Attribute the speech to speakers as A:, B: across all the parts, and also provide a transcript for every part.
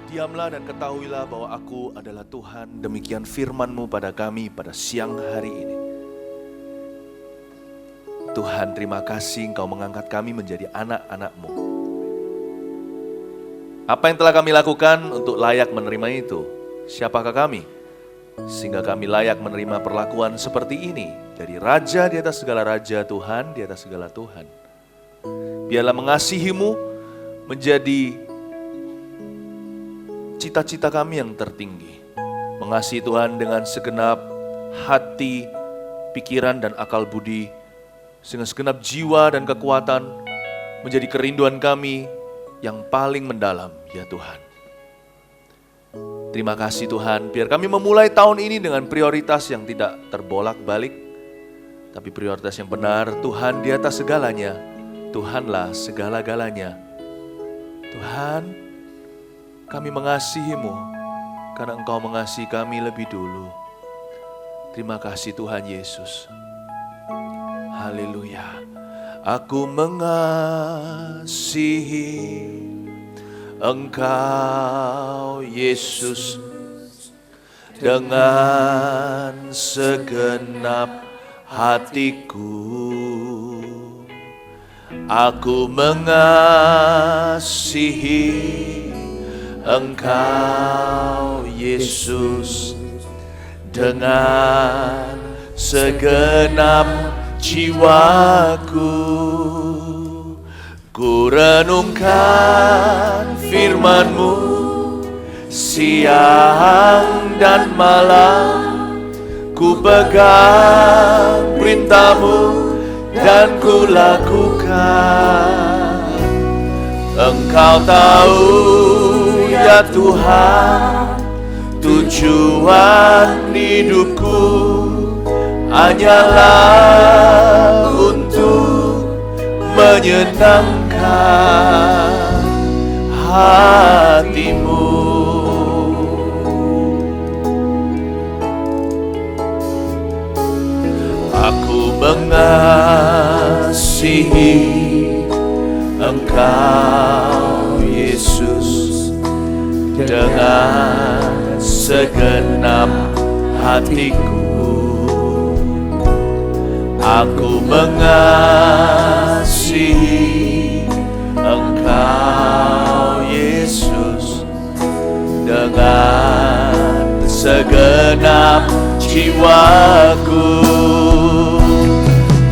A: Diamlah dan ketahuilah bahwa aku adalah Tuhan. Demikian firman-Mu pada kami pada siang hari ini. Tuhan, terima kasih Engkau mengangkat kami menjadi anak-anak-Mu. Apa yang telah kami lakukan untuk layak menerima itu? Siapakah kami? Sehingga kami layak menerima perlakuan seperti ini. Dari Raja di atas segala Raja, Tuhan di atas segala Tuhan. Biarlah mengasihi-Mu menjadi cita-cita kami yang tertinggi. Mengasihi Tuhan dengan segenap hati, pikiran, dan akal budi. Sehingga segenap jiwa dan kekuatan menjadi kerinduan kami yang paling mendalam, ya Tuhan. Terima kasih Tuhan, biar kami memulai tahun ini dengan prioritas yang tidak terbolak-balik, tapi prioritas yang benar. Tuhan di atas segalanya, Tuhanlah segala-galanya. Tuhan, kami mengasihi-Mu karena Engkau mengasihi kami lebih dulu. Terima kasih Tuhan Yesus. Haleluya. Aku mengasihi Engkau Yesus dengan segenap hatiku. Aku mengasihi Engkau Yesus dengan segenap jiwaku. Ku renungkan firman-Mu siang dan malam. Ku pegang perintah-Mu dan ku lakukan. Engkau tahu ya Tuhan, tujuan hidupku hanyalah untuk menyenangkan hati-Mu. Aku mengasihi Engkau Yesus dengan segenap hatiku. Aku mengasihi Engkau Yesus dengan segenap jiwaku.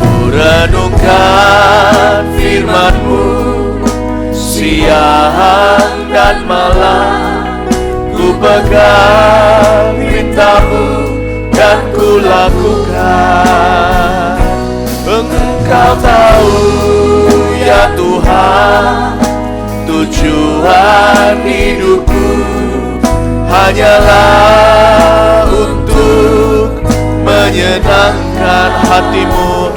A: Ku renungkan firman-Mu siang dan malam. Ku pegang perintah-Mu dan ku lakukan. Engkau tahu ya Tuhan, tujuan hidupku hanyalah untuk menyenangkan hati-Mu.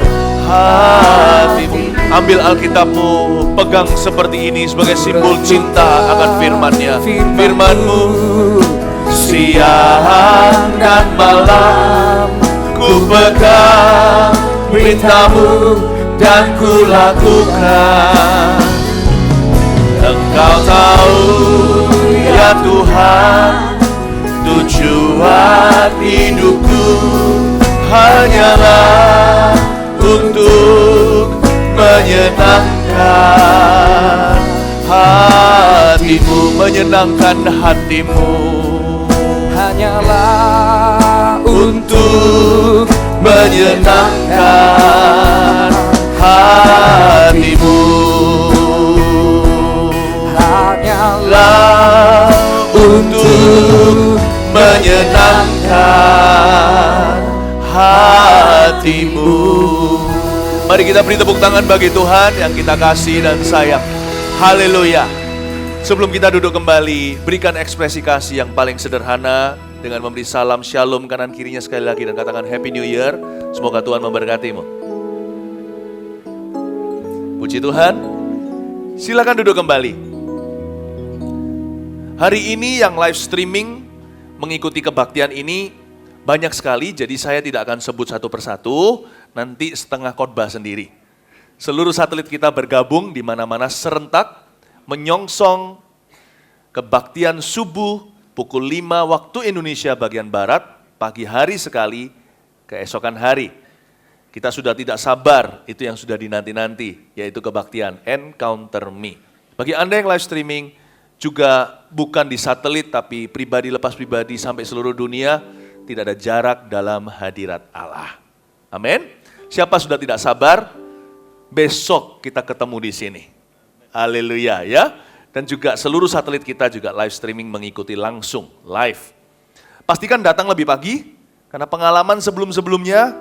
A: Ambil Alkitab-Mu, pegang seperti ini sebagai simbol cinta akan firman-Nya. Firman-Mu siang dan malam, ku pegang perintah-Mu dan ku lakukan. Engkau tahu ya Tuhan, tujuan hidupku hanyalah untuk menyenangkan hati-Mu, menyenangkan hati-Mu. Hanyalah untuk menyenangkan hati-Mu. Hanyalah untuk menyenangkan hati-Mu. Mari kita beri tepuk tangan bagi Tuhan yang kita kasih dan sayang. Haleluya. Sebelum kita duduk kembali, berikan ekspresi kasih yang paling sederhana dengan memberi salam shalom kanan kirinya sekali lagi dan katakan Happy New Year. Semoga Tuhan memberkatimu. Puji Tuhan. Silakan duduk kembali. Hari ini yang live streaming mengikuti kebaktian ini banyak sekali, jadi saya tidak akan sebut satu persatu. Nanti setengah khotbah sendiri. Seluruh satelit kita bergabung di mana-mana serentak menyongsong kebaktian subuh pukul 5 waktu Indonesia bagian Barat, pagi hari sekali, keesokan hari. Kita sudah tidak sabar, itu yang sudah dinanti-nanti, yaitu kebaktian Encounter Me. Bagi Anda yang live streaming, juga bukan di satelit, tapi pribadi lepas pribadi sampai seluruh dunia, tidak ada jarak dalam hadirat Allah. Amin. Siapa sudah tidak sabar? Besok kita ketemu di sini. Haleluya ya. Dan juga seluruh satelit kita juga live streaming mengikuti langsung, live. Pastikan datang lebih pagi, karena pengalaman sebelum-sebelumnya,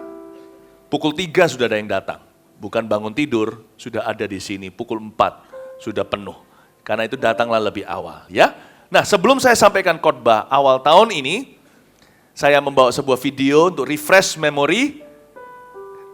A: pukul 3 sudah ada yang datang. Bukan bangun tidur, sudah ada di sini, pukul 4 sudah penuh. Karena itu datanglah lebih awal ya. Nah, sebelum saya sampaikan khotbah awal tahun ini, saya membawa sebuah video untuk refresh memory.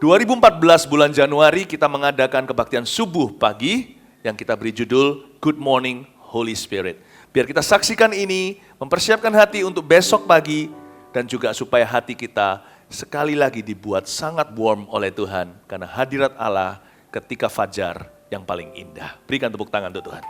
A: 2014 bulan Januari kita mengadakan kebaktian subuh pagi yang kita beri judul Good Morning Holy Spirit. Biar kita saksikan ini, mempersiapkan hati untuk besok pagi dan juga supaya hati kita sekali lagi dibuat sangat warm oleh Tuhan karena hadirat Allah ketika fajar yang paling indah. Berikan tepuk tangan untuk Tuhan.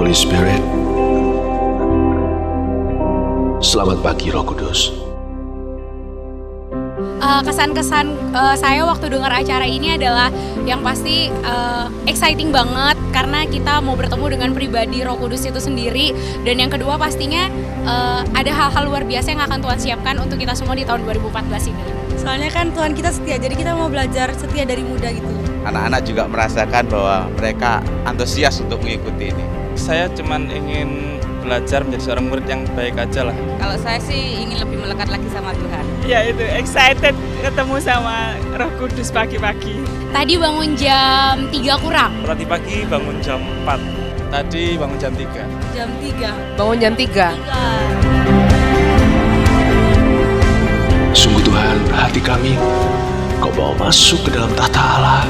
B: Holy Spirit. Selamat pagi Roh Kudus.
C: Kesan-kesan saya waktu dengar acara ini adalah yang pasti exciting banget karena kita mau bertemu dengan pribadi Roh Kudus itu sendiri, dan yang kedua pastinya ada hal-hal luar biasa yang akan Tuhan siapkan untuk kita semua di tahun 2014 ini.
D: Soalnya kan Tuhan kita setia, jadi kita mau belajar setia dari muda gitu.
E: Anak-anak juga merasakan bahwa mereka antusias untuk mengikuti ini.
F: Saya cuman ingin belajar menjadi seorang murid yang baik aja lah.
G: Kalau saya sih ingin lebih melekat lagi sama Tuhan.
H: Ya itu, excited ketemu sama Roh Kudus pagi-pagi.
C: Tadi bangun jam 3 kurang.
F: Tadi pagi bangun jam 4. Tadi bangun jam 3.
D: Jam 3.
G: Bangun jam 3.
B: Sungguh Tuhan, hati kami Kau bawa masuk ke dalam tahta Allah.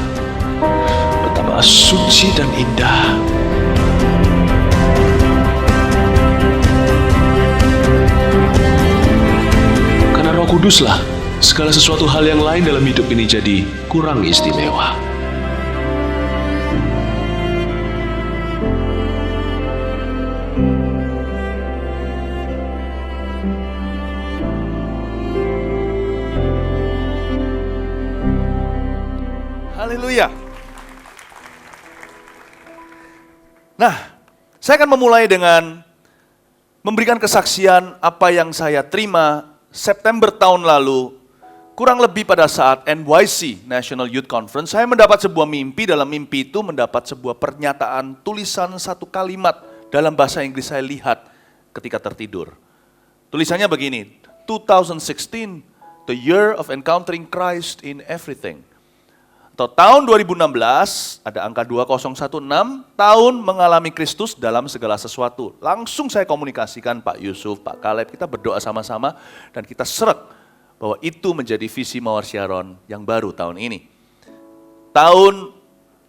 B: Betapa suci dan indah. Karena Roh Kuduslah segala sesuatu hal yang lain dalam hidup ini jadi kurang istimewa.
A: Haleluya. Nah, saya akan memulai dengan memberikan kesaksian apa yang saya terima September tahun lalu, kurang lebih pada saat NYC, National Youth Conference. Saya mendapat sebuah mimpi, dalam mimpi itu mendapat sebuah pernyataan tulisan satu kalimat dalam bahasa Inggris saya lihat ketika tertidur. Tulisannya begini, 2016, the year of encountering Christ in everything. Atau tahun 2016, ada angka 2016, tahun mengalami Kristus dalam segala sesuatu. Langsung saya komunikasikan Pak Yusuf, Pak Kaleb, kita berdoa sama-sama dan kita seret bahwa itu menjadi visi Mawar Syaron yang baru tahun ini. Tahun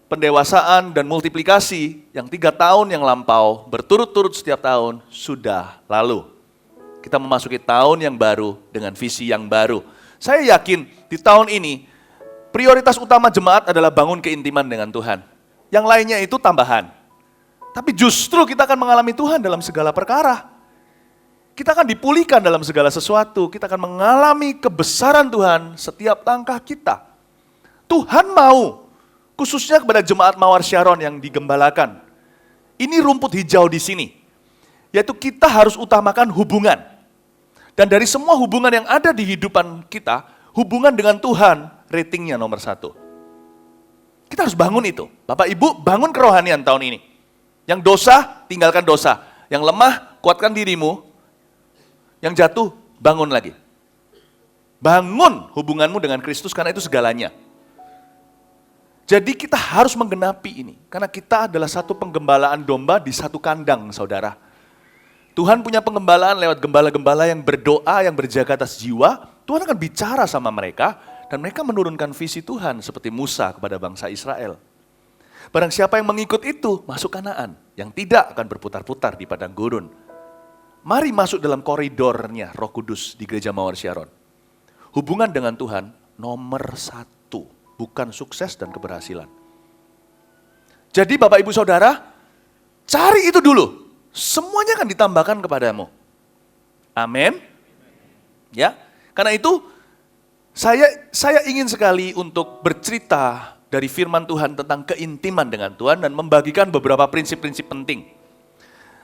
A: pendewasaan dan multiplikasi yang 3 tahun yang lampau, berturut-turut setiap tahun, sudah lalu. Kita memasuki tahun yang baru dengan visi yang baru. Saya yakin di tahun ini, prioritas utama jemaat adalah bangun keintiman dengan Tuhan. Yang lainnya itu tambahan. Tapi justru kita akan mengalami Tuhan dalam segala perkara. Kita akan dipulihkan dalam segala sesuatu. Kita akan mengalami kebesaran Tuhan setiap langkah kita. Tuhan mau, khususnya kepada jemaat Mawar Syaron yang digembalakan. Ini rumput hijau di sini. Yaitu kita harus utamakan hubungan. Dan dari semua hubungan yang ada di kehidupan kita, hubungan dengan Tuhan ratingnya nomor 1. Kita harus bangun itu. Bapak Ibu, bangun kerohanian tahun ini. Yang dosa, tinggalkan dosa. Yang lemah, kuatkan dirimu. Yang jatuh, bangun lagi. Bangun hubunganmu dengan Kristus karena itu segalanya. Jadi kita harus menggenapi ini. Karena kita adalah satu penggembalaan domba di satu kandang, saudara. Tuhan punya penggembalaan lewat gembala-gembala yang berdoa, yang berjaga atas jiwa. Tuhan akan bicara sama mereka, dan mereka menurunkan visi Tuhan seperti Musa kepada bangsa Israel. Barang siapa yang mengikut itu, masuk Kanaan. Yang tidak akan berputar-putar di padang gurun. Mari masuk dalam koridornya Roh Kudus di Gereja Mawar Syaron. Hubungan dengan Tuhan nomor 1, bukan sukses dan keberhasilan. Jadi Bapak Ibu Saudara, cari itu dulu. Semuanya akan ditambahkan kepadamu. Amin. Ya, karena itu saya ingin sekali untuk bercerita dari firman Tuhan tentang keintiman dengan Tuhan dan membagikan beberapa prinsip-prinsip penting.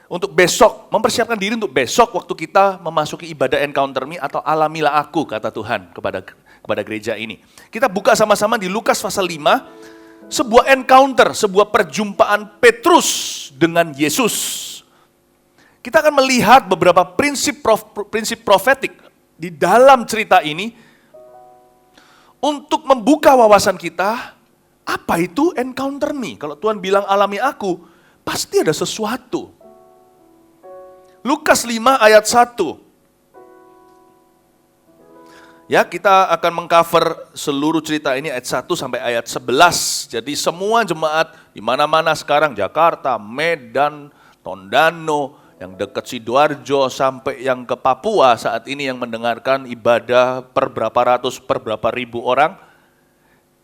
A: Untuk besok, mempersiapkan diri untuk besok waktu kita memasuki ibadah Encounter Me atau alamilah aku, kata Tuhan kepada gereja ini. Kita buka sama-sama di Lukas pasal 5, sebuah encounter, sebuah perjumpaan Petrus dengan Yesus. Kita akan melihat beberapa prinsip profetik di dalam cerita ini untuk membuka wawasan kita, apa itu Encounter Me? Kalau Tuhan bilang alami aku, pasti ada sesuatu. Lukas 5 ayat 1. Ya, kita akan mengcover seluruh cerita ini ayat 1 sampai ayat 11. Jadi semua jemaat di mana-mana sekarang, Jakarta, Medan, Tondano, yang dekat Sidoarjo sampai yang ke Papua saat ini yang mendengarkan ibadah per berapa ratus, per berapa ribu orang.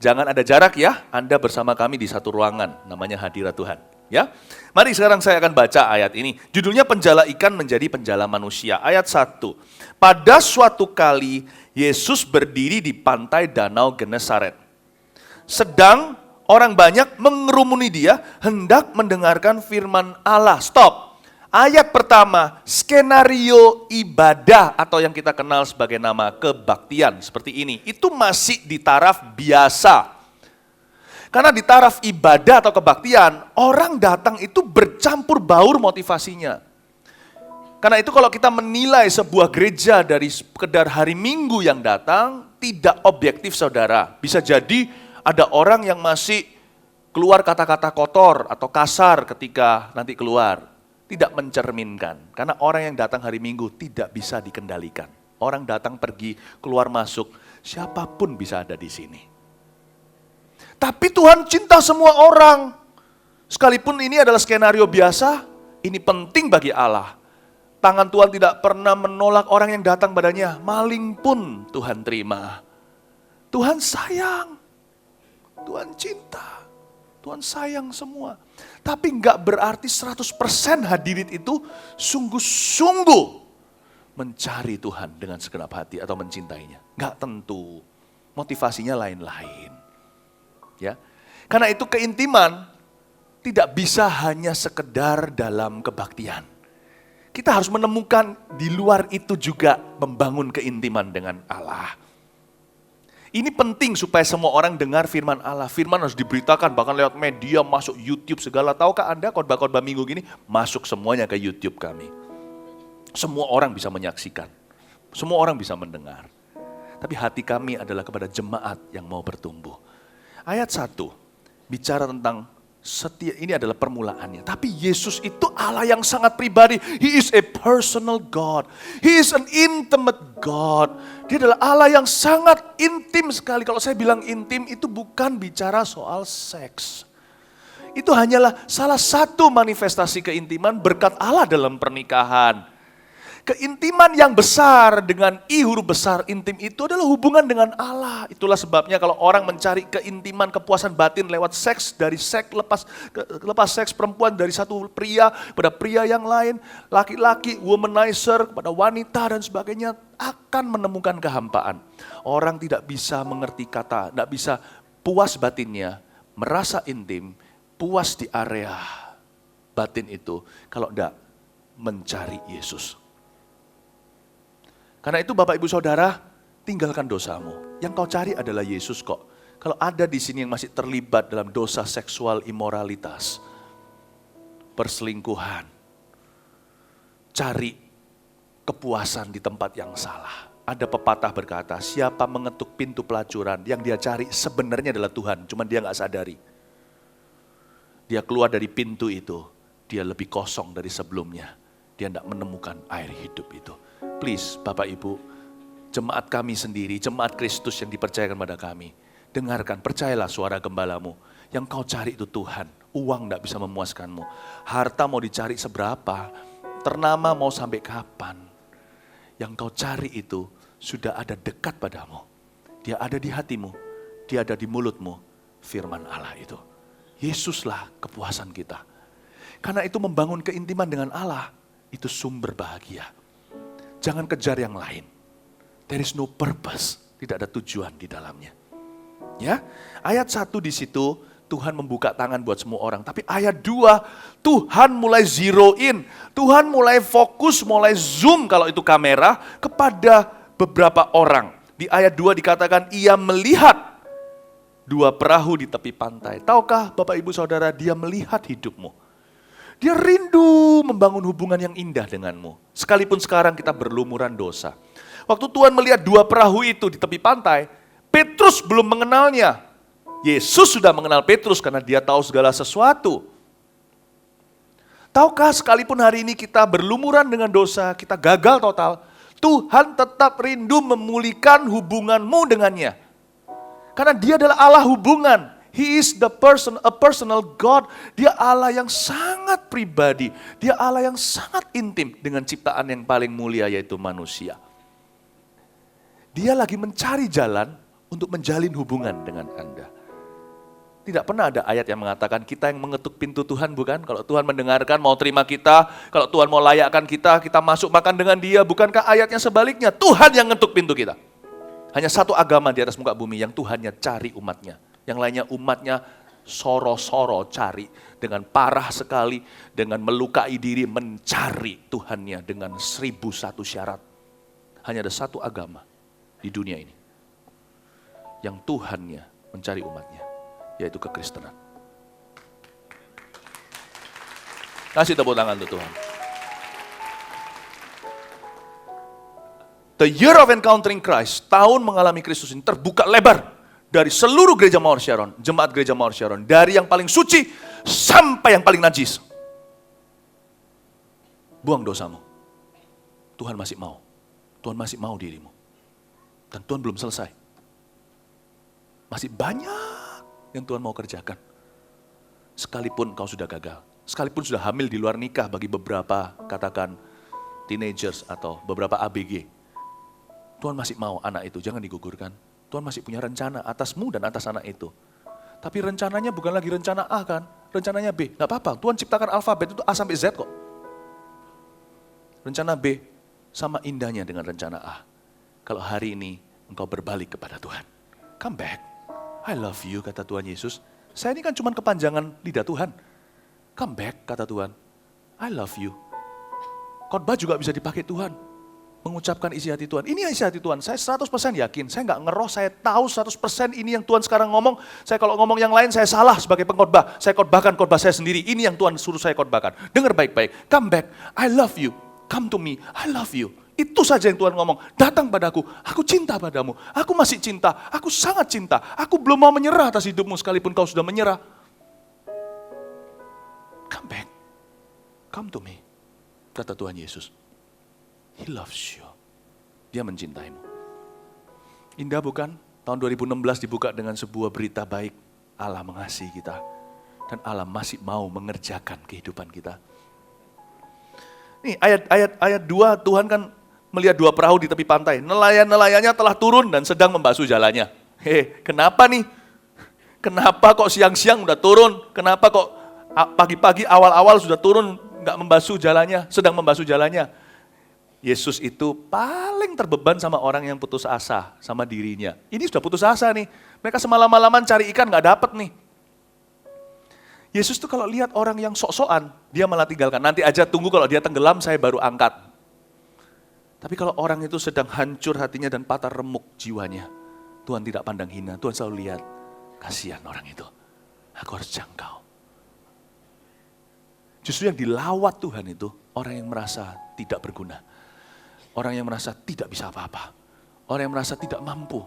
A: Jangan ada jarak ya, Anda bersama kami di satu ruangan, namanya hadirat Tuhan. Ya, mari sekarang saya akan baca ayat ini. Judulnya penjala ikan menjadi penjala manusia. Ayat 1. Pada suatu kali Yesus berdiri di pantai Danau Genesaret. Sedang orang banyak mengerumuni dia hendak mendengarkan firman Allah. Stop. Ayat pertama, skenario ibadah atau yang kita kenal sebagai nama kebaktian seperti ini. Itu masih di taraf biasa. Karena di taraf ibadah atau kebaktian, orang datang itu bercampur baur motivasinya. Karena itu kalau kita menilai sebuah gereja dari sekedar hari Minggu yang datang, tidak objektif saudara. Bisa jadi ada orang yang masih keluar kata-kata kotor atau kasar ketika nanti keluar. Tidak mencerminkan, karena orang yang datang hari Minggu tidak bisa dikendalikan. Orang datang pergi, keluar masuk, siapapun bisa ada di sini. Tapi Tuhan cinta semua orang. Sekalipun ini adalah skenario biasa, ini penting bagi Allah. Tangan Tuhan tidak pernah menolak orang yang datang padanya, maling pun Tuhan terima. Tuhan sayang, Tuhan cinta, Tuhan sayang semua. Tapi enggak berarti 100% hadirin itu sungguh-sungguh mencari Tuhan dengan segenap hati atau mencintainya. Enggak tentu, motivasinya lain-lain. Ya, karena itu keintiman tidak bisa hanya sekedar dalam kebaktian. Kita harus menemukan di luar itu juga membangun keintiman dengan Allah. Ini penting supaya semua orang dengar firman Allah. Firman harus diberitakan bahkan lewat media, masuk YouTube segala. Tahukah Anda khotbah-khotbah minggu gini masuk semuanya ke YouTube kami. Semua orang bisa menyaksikan. Semua orang bisa mendengar. Tapi hati kami adalah kepada jemaat yang mau bertumbuh. Ayat 1 bicara tentang setia, ini adalah permulaannya. Tapi Yesus itu Allah yang sangat pribadi. He is a personal God. He is an intimate God. Dia adalah Allah yang sangat intim sekali. Kalau saya bilang intim itu bukan bicara soal seks. Itu hanyalah salah satu manifestasi keintiman berkat Allah dalam pernikahan. Keintiman yang besar dengan I huruf besar intim itu adalah hubungan dengan Allah. Itulah sebabnya kalau orang mencari keintiman, kepuasan batin lewat seks, dari seks lepas seks perempuan dari satu pria pada pria yang lain, laki-laki, womanizer kepada wanita dan sebagainya, akan menemukan kehampaan. Orang tidak bisa mengerti kata, tidak bisa puas batinnya, merasa intim, puas di area batin itu kalau tidak mencari Yesus. Karena itu Bapak Ibu Saudara, tinggalkan dosamu. Yang kau cari adalah Yesus kok. Kalau ada di sini yang masih terlibat dalam dosa seksual imoralitas, perselingkuhan, cari kepuasan di tempat yang salah. Ada pepatah berkata, siapa mengetuk pintu pelacuran, yang dia cari sebenarnya adalah Tuhan, cuman dia nggak sadari. Dia keluar dari pintu itu, dia lebih kosong dari sebelumnya. Dia tidak menemukan air hidup itu. Please, Bapak Ibu, jemaat kami sendiri, jemaat Kristus yang dipercayakan pada kami, dengarkan, percayalah suara gembalamu. Yang kau cari itu Tuhan, uang tidak bisa memuaskanmu. Harta mau dicari seberapa, ternama mau sampai kapan. Yang kau cari itu sudah ada dekat padamu. Dia ada di hatimu, dia ada di mulutmu, firman Allah itu. Yesuslah kepuasan kita. Karena itu membangun keintiman dengan Allah, itu sumber bahagia. Jangan kejar yang lain. There is no purpose, tidak ada tujuan di dalamnya. Ya, ayat 1 di situ Tuhan membuka tangan buat semua orang. Tapi ayat 2, Tuhan mulai zero in. Tuhan mulai fokus, mulai zoom kalau itu kamera kepada beberapa orang. Di ayat 2 dikatakan ia melihat 2 perahu di tepi pantai. Tahukah Bapak Ibu Saudara, dia melihat hidupmu. Dia rindu membangun hubungan yang indah denganmu. Sekalipun sekarang kita berlumuran dosa. Waktu Tuhan melihat 2 perahu itu di tepi pantai, Petrus belum mengenalnya. Yesus sudah mengenal Petrus karena dia tahu segala sesuatu. Tahukah sekalipun hari ini kita berlumuran dengan dosa, kita gagal total, Tuhan tetap rindu memulihkan hubunganmu dengannya. Karena dia adalah Allah hubungan. He is a personal God. Dia Allah yang sangat pribadi. Dia Allah yang sangat intim dengan ciptaan yang paling mulia yaitu manusia. Dia lagi mencari jalan untuk menjalin hubungan dengan Anda. Tidak pernah ada ayat yang mengatakan kita yang mengetuk pintu Tuhan, bukan? Kalau Tuhan mendengarkan, mau terima kita, kalau Tuhan mau layakkan kita, kita masuk makan dengan dia. Bukankah ayatnya sebaliknya? Tuhan yang ngetuk pintu kita. Hanya satu agama di atas muka bumi yang Tuhannya cari umatnya. Yang lainnya umatnya soro-soro cari dengan parah sekali, dengan melukai diri mencari Tuhannya dengan 1001 syarat. Hanya ada satu agama di dunia ini yang Tuhannya mencari umatnya, yaitu kekristenan. Kasih tepuk tangan untuk Tuhan. The year of encountering Christ, tahun mengalami Kristus ini terbuka lebar dari seluruh gereja Mawar Sharon, jemaat gereja Mawar Sharon, dari yang paling suci sampai yang paling najis. Buang dosamu. Tuhan masih mau. Tuhan masih mau dirimu. Dan Tuhan belum selesai. Masih banyak yang Tuhan mau kerjakan. Sekalipun kau sudah gagal, sekalipun sudah hamil di luar nikah bagi beberapa, katakan teenagers atau beberapa ABG, Tuhan masih mau anak itu, jangan digugurkan. Tuhan masih punya rencana atasmu dan atas anak itu. Tapi rencananya bukan lagi rencana A kan, rencananya B. Gak apa-apa, Tuhan ciptakan alfabet itu A sampai Z kok. Rencana B sama indahnya dengan rencana A. Kalau hari ini engkau berbalik kepada Tuhan. Come back. I love you, kata Tuhan Yesus. Saya ini kan cuma kepanjangan lidah Tuhan. Come back, kata Tuhan. I love you. Khotbah juga bisa dipakai Tuhan. Mengucapkan isi hati Tuhan. Ini isi hati Tuhan. Saya 100% yakin. Saya nggak ngeroh, saya tahu 100% ini yang Tuhan sekarang ngomong. Saya kalau ngomong yang lain, saya salah sebagai pengkhotbah. Saya khotbahkan khotbah saya sendiri. Ini yang Tuhan suruh saya khotbahkan. Dengar baik-baik. Come back. I love you. Come to me. I love you. Itu saja yang Tuhan ngomong. Datang padaku. Aku cinta padamu. Aku masih cinta. Aku sangat cinta. Aku belum mau menyerah atas hidupmu sekalipun kau sudah menyerah. Come back. Come to me. Kata Tuhan Yesus. He loves you. Dia mencintaimu. Indah bukan? Tahun 2016 dibuka dengan sebuah berita baik. Allah mengasihi kita. Dan Allah masih mau mengerjakan kehidupan kita. Nih ayat 2 Tuhan kan melihat 2 perahu di tepi pantai. Nelayan-nelayannya telah turun dan sedang membasuh jalannya. Kenapa nih? Kenapa kok siang-siang udah turun? Kenapa kok pagi-pagi awal-awal sudah turun nggak membasuh jalannya, sedang membasuh jalannya? Yesus itu paling terbeban sama orang yang putus asa sama dirinya. Ini sudah putus asa nih. Mereka semalam-malaman cari ikan nggak dapet nih. Yesus tuh kalau lihat orang yang sok-sokan, dia malah tinggalkan. Nanti aja tunggu kalau dia tenggelam saya baru angkat. Tapi kalau orang itu sedang hancur hatinya dan patah remuk jiwanya, Tuhan tidak pandang hina. Tuhan selalu lihat, kasihan orang itu. Aku harus jangkau. Justru yang dilawat Tuhan itu orang yang merasa tidak berguna. Orang yang merasa tidak bisa apa-apa. orang yang merasa tidak mampu,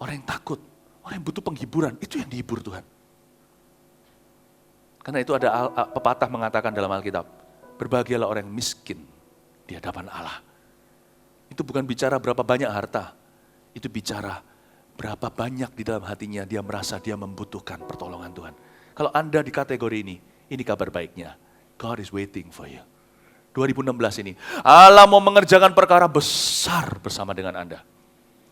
A: orang yang takut, orang yang butuh penghiburan, itu yang dihibur Tuhan. Karena itu ada pepatah mengatakan dalam Alkitab, berbahagialah orang yang miskin di hadapan Allah. Itu bukan bicara berapa banyak harta, itu bicara berapa banyak di dalam hatinya dia merasa dia membutuhkan pertolongan Tuhan. Kalau Anda di kategori ini kabar baiknya. God is waiting for you. 2016 ini, Allah mau mengerjakan perkara besar bersama dengan Anda.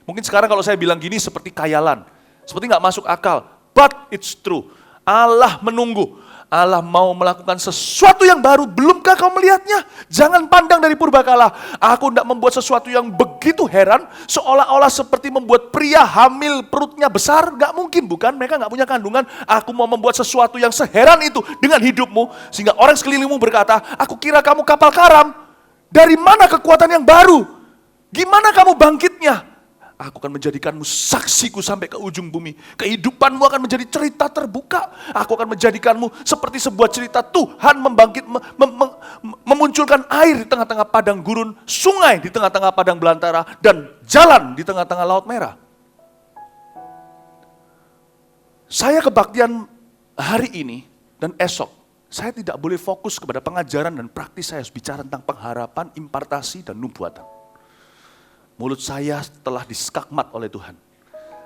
A: Mungkin sekarang kalau saya bilang gini seperti khayalan, seperti nggak masuk akal, but it's true. Allah menunggu. Allah mau melakukan sesuatu yang baru, belumkah kau melihatnya? Jangan pandang dari purbakala. Aku tidak membuat sesuatu yang begitu heran, seolah-olah seperti membuat pria hamil perutnya besar. Gak mungkin, bukan? Mereka gak punya kandungan. Aku mau membuat sesuatu yang seheran itu dengan hidupmu, sehingga orang sekelilingmu berkata, aku kira kamu kapal karam. Dari mana kekuatan yang baru? Gimana kamu bangkitnya? Aku akan menjadikanmu saksiku sampai ke ujung bumi. Kehidupanmu akan menjadi cerita terbuka. Aku akan menjadikanmu seperti sebuah cerita Tuhan memunculkan air di tengah-tengah padang gurun, sungai di tengah-tengah padang belantara, dan jalan di tengah-tengah laut merah. Saya kebaktian hari ini dan esok, saya tidak boleh fokus kepada pengajaran dan praktis. Saya harus bicara tentang pengharapan, impartasi, dan nubuatan. Mulut saya telah diskakmat oleh Tuhan.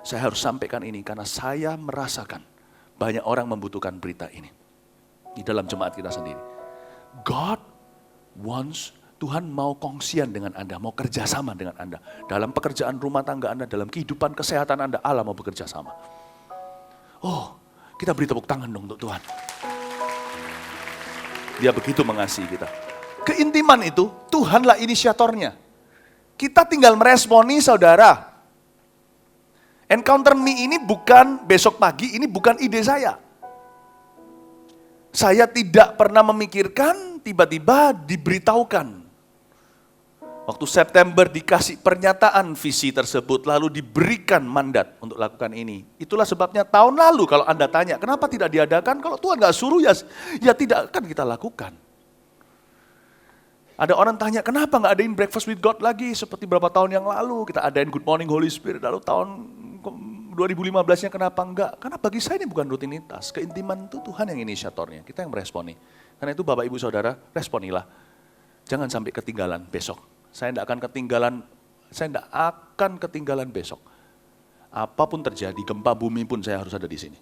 A: Saya harus sampaikan ini karena saya merasakan banyak orang membutuhkan berita ini. Di dalam jemaat kita sendiri. God wants, Tuhan mau kongsian dengan Anda, mau kerjasama dengan Anda. Dalam pekerjaan rumah tangga Anda, dalam kehidupan kesehatan Anda, Allah mau bekerja sama. Oh, kita beri tepuk tangan dong untuk Tuhan. Dia begitu mengasihi kita. Keintiman itu, Tuhanlah inisiatornya. Kita tinggal meresponi, saudara. Encounter me ini bukan besok pagi, ini bukan ide saya. Saya tidak pernah memikirkan, tiba-tiba diberitahukan. Waktu September dikasih pernyataan visi tersebut, lalu diberikan mandat untuk lakukan ini. Itulah sebabnya tahun lalu kalau Anda tanya, kenapa tidak diadakan? Kalau Tuhan nggak suruh ya tidak akan kita lakukan. Ada orang tanya, kenapa nggak adain Breakfast with God lagi seperti beberapa tahun yang lalu? Kita adain Good Morning Holy Spirit, lalu tahun 2015-nya kenapa enggak? Karena bagi saya ini bukan rutinitas. Keintiman itu Tuhan yang inisiatornya, kita yang meresponi. Karena itu Bapak Ibu Saudara, responilah. Jangan sampai ketinggalan besok. Saya tidak akan ketinggalan besok. Apapun terjadi, gempa bumi pun saya harus ada di sini.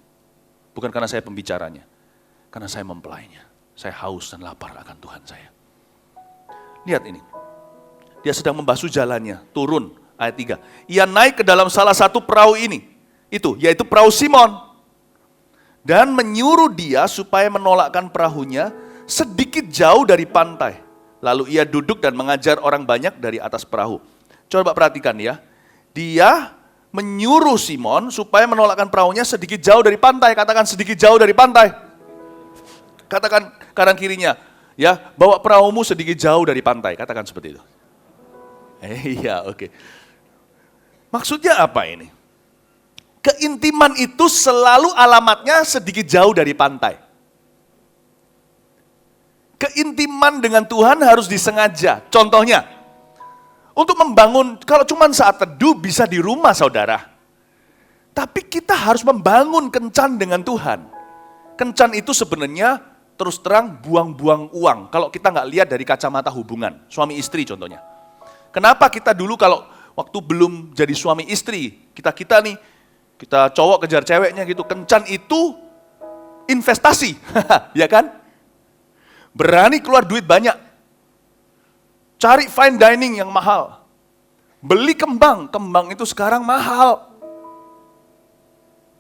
A: Bukan karena saya pembicaranya, karena saya mempelainya. Saya haus dan lapar akan Tuhan saya. Lihat ini, dia sedang membasuh jalannya, turun, ayat 3. Ia naik ke dalam salah satu perahu ini, yaitu perahu Simon. Dan menyuruh dia supaya menolakkan perahunya sedikit jauh dari pantai. Lalu ia duduk dan mengajar orang banyak dari atas perahu. Coba perhatikan ya, dia menyuruh Simon supaya menolakkan perahunya sedikit jauh dari pantai. Katakan sedikit jauh dari pantai. Katakan kanan kirinya. Ya, bawa perahumu sedikit jauh dari pantai, katakan seperti itu. Iya, oke. Maksudnya apa ini? Keintiman itu selalu alamatnya sedikit jauh dari pantai. Keintiman dengan Tuhan harus disengaja. Contohnya, untuk membangun, kalau cuma saat teduh bisa di rumah saudara. Tapi kita harus membangun kencan dengan Tuhan. Kencan itu sebenarnya terus terang buang-buang uang. Kalau kita nggak lihat dari kacamata hubungan, suami istri contohnya. Kenapa kita dulu kalau waktu belum jadi suami istri, kita cowok kejar ceweknya gitu, kencan itu investasi, ya kan? Berani keluar duit banyak, cari fine dining yang mahal, beli kembang itu sekarang mahal.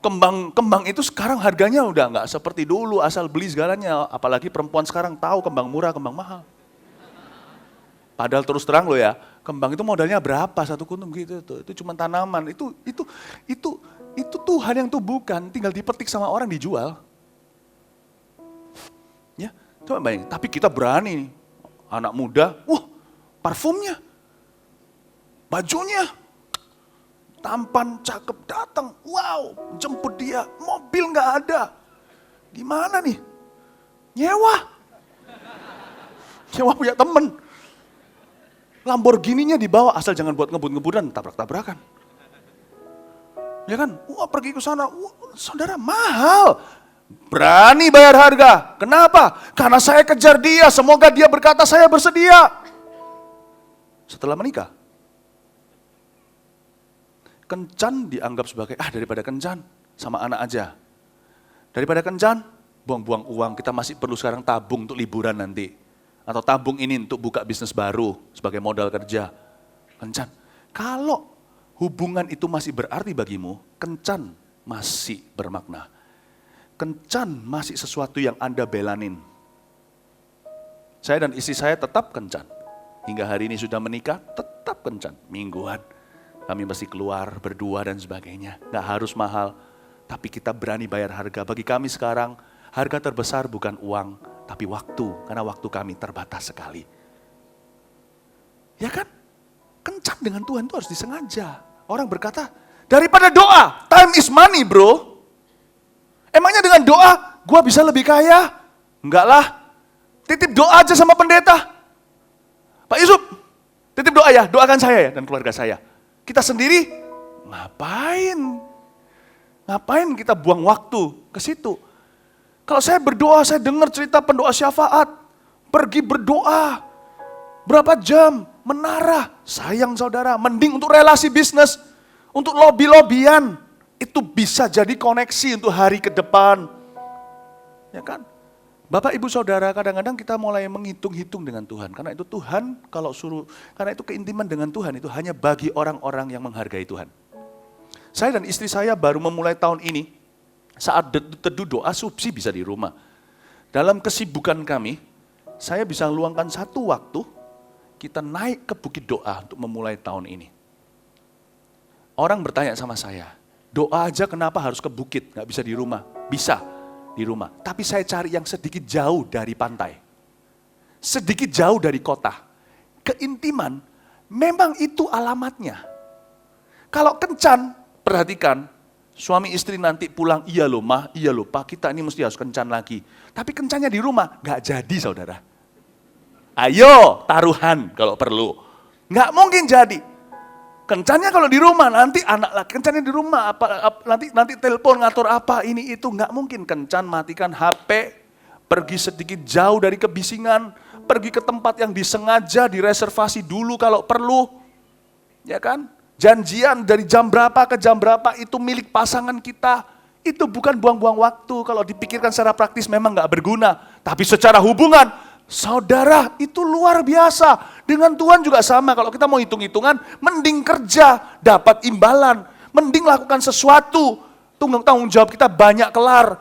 A: Kembang itu sekarang harganya udah nggak seperti dulu, asal beli segalanya. Apalagi perempuan sekarang tahu kembang murah, kembang mahal. Padahal terus terang loh ya, kembang itu modalnya berapa satu kuntum gitu tuh. Itu cuma tanaman. Itu Tuhan yang tumbuhkan, tinggal dipetik sama orang dijual. Ya, coba bayangin. Tapi kita berani, anak muda, parfumnya, bajunya. Tampan, cakep, datang, wow, jemput dia, mobil nggak ada. Gimana nih? Nyewa punya temen. Lamborghini-nya dibawa, asal jangan buat ngebut-ngebutan, tabrak-tabrakan. Ya kan? Wah, pergi ke sana, saudara, mahal. Berani bayar harga. Kenapa? Karena saya kejar dia, semoga dia berkata saya bersedia. Setelah menikah, kencan dianggap sebagai, daripada kencan, sama anak aja. Daripada kencan, buang-buang uang, kita masih perlu sekarang tabung untuk liburan nanti. Atau tabung ini untuk buka bisnis baru sebagai modal kerja. Kencan. Kalau hubungan itu masih berarti bagimu, kencan masih bermakna. Kencan masih sesuatu yang Anda belanin. Saya dan istri saya tetap kencan. Hingga hari ini sudah menikah, tetap kencan. Mingguan, kami mesti keluar berdua dan sebagainya. Nggak harus mahal, tapi kita berani bayar harga. Bagi kami sekarang, harga terbesar bukan uang, tapi waktu. Karena waktu kami terbatas sekali. Ya kan? Kencan dengan Tuhan itu harus disengaja. Orang berkata, daripada doa, time is money bro. Emangnya dengan doa, gua bisa lebih kaya? Enggak lah. Titip doa aja sama pendeta. Pak Yusuf, titip doa ya, doakan saya ya dan keluarga saya. Kita sendiri, ngapain? Ngapain kita buang waktu ke situ? Kalau saya berdoa, saya dengar cerita pendoa syafaat. Pergi berdoa. Berapa jam? Menara. Sayang saudara, mending untuk relasi bisnis. Untuk lobby-lobbyan. Itu bisa jadi koneksi untuk hari ke depan. Ya kan? Bapak ibu saudara, kadang-kadang kita mulai menghitung-hitung dengan Tuhan. Karena itu Tuhan kalau suruh, karena itu keintiman dengan Tuhan itu hanya bagi orang-orang yang menghargai Tuhan. Saya dan istri saya baru memulai tahun ini, saat teduh doa subsi bisa di rumah. Dalam kesibukan kami, saya bisa luangkan satu waktu, kita naik ke bukit doa untuk memulai tahun ini. Orang bertanya sama saya, doa aja kenapa harus ke bukit, gak bisa di rumah? Bisa di rumah, tapi saya cari yang sedikit jauh dari pantai. Sedikit jauh dari kota. Keintiman, memang itu alamatnya. Kalau kencan, perhatikan, suami istri nanti pulang, iya loh mah, iya loh pak, kita ini mesti harus kencan lagi. Tapi kencannya di rumah, gak jadi saudara. Ayo taruhan kalau perlu. Gak mungkin jadi. Kencannya kalau di rumah, nanti anak laki, kencannya di rumah, nanti telepon ngatur apa, ini itu, nggak mungkin. Kencan matikan HP, pergi sedikit jauh dari kebisingan, pergi ke tempat yang disengaja, direservasi dulu kalau perlu, ya kan? Janjian dari jam berapa ke jam berapa, itu milik pasangan kita, itu bukan buang-buang waktu, kalau dipikirkan secara praktis memang nggak berguna, tapi secara hubungan, saudara, itu luar biasa. Dengan Tuhan juga sama, kalau kita mau hitung-hitungan, mending kerja, dapat imbalan. Mending lakukan sesuatu, tanggung jawab kita banyak kelar.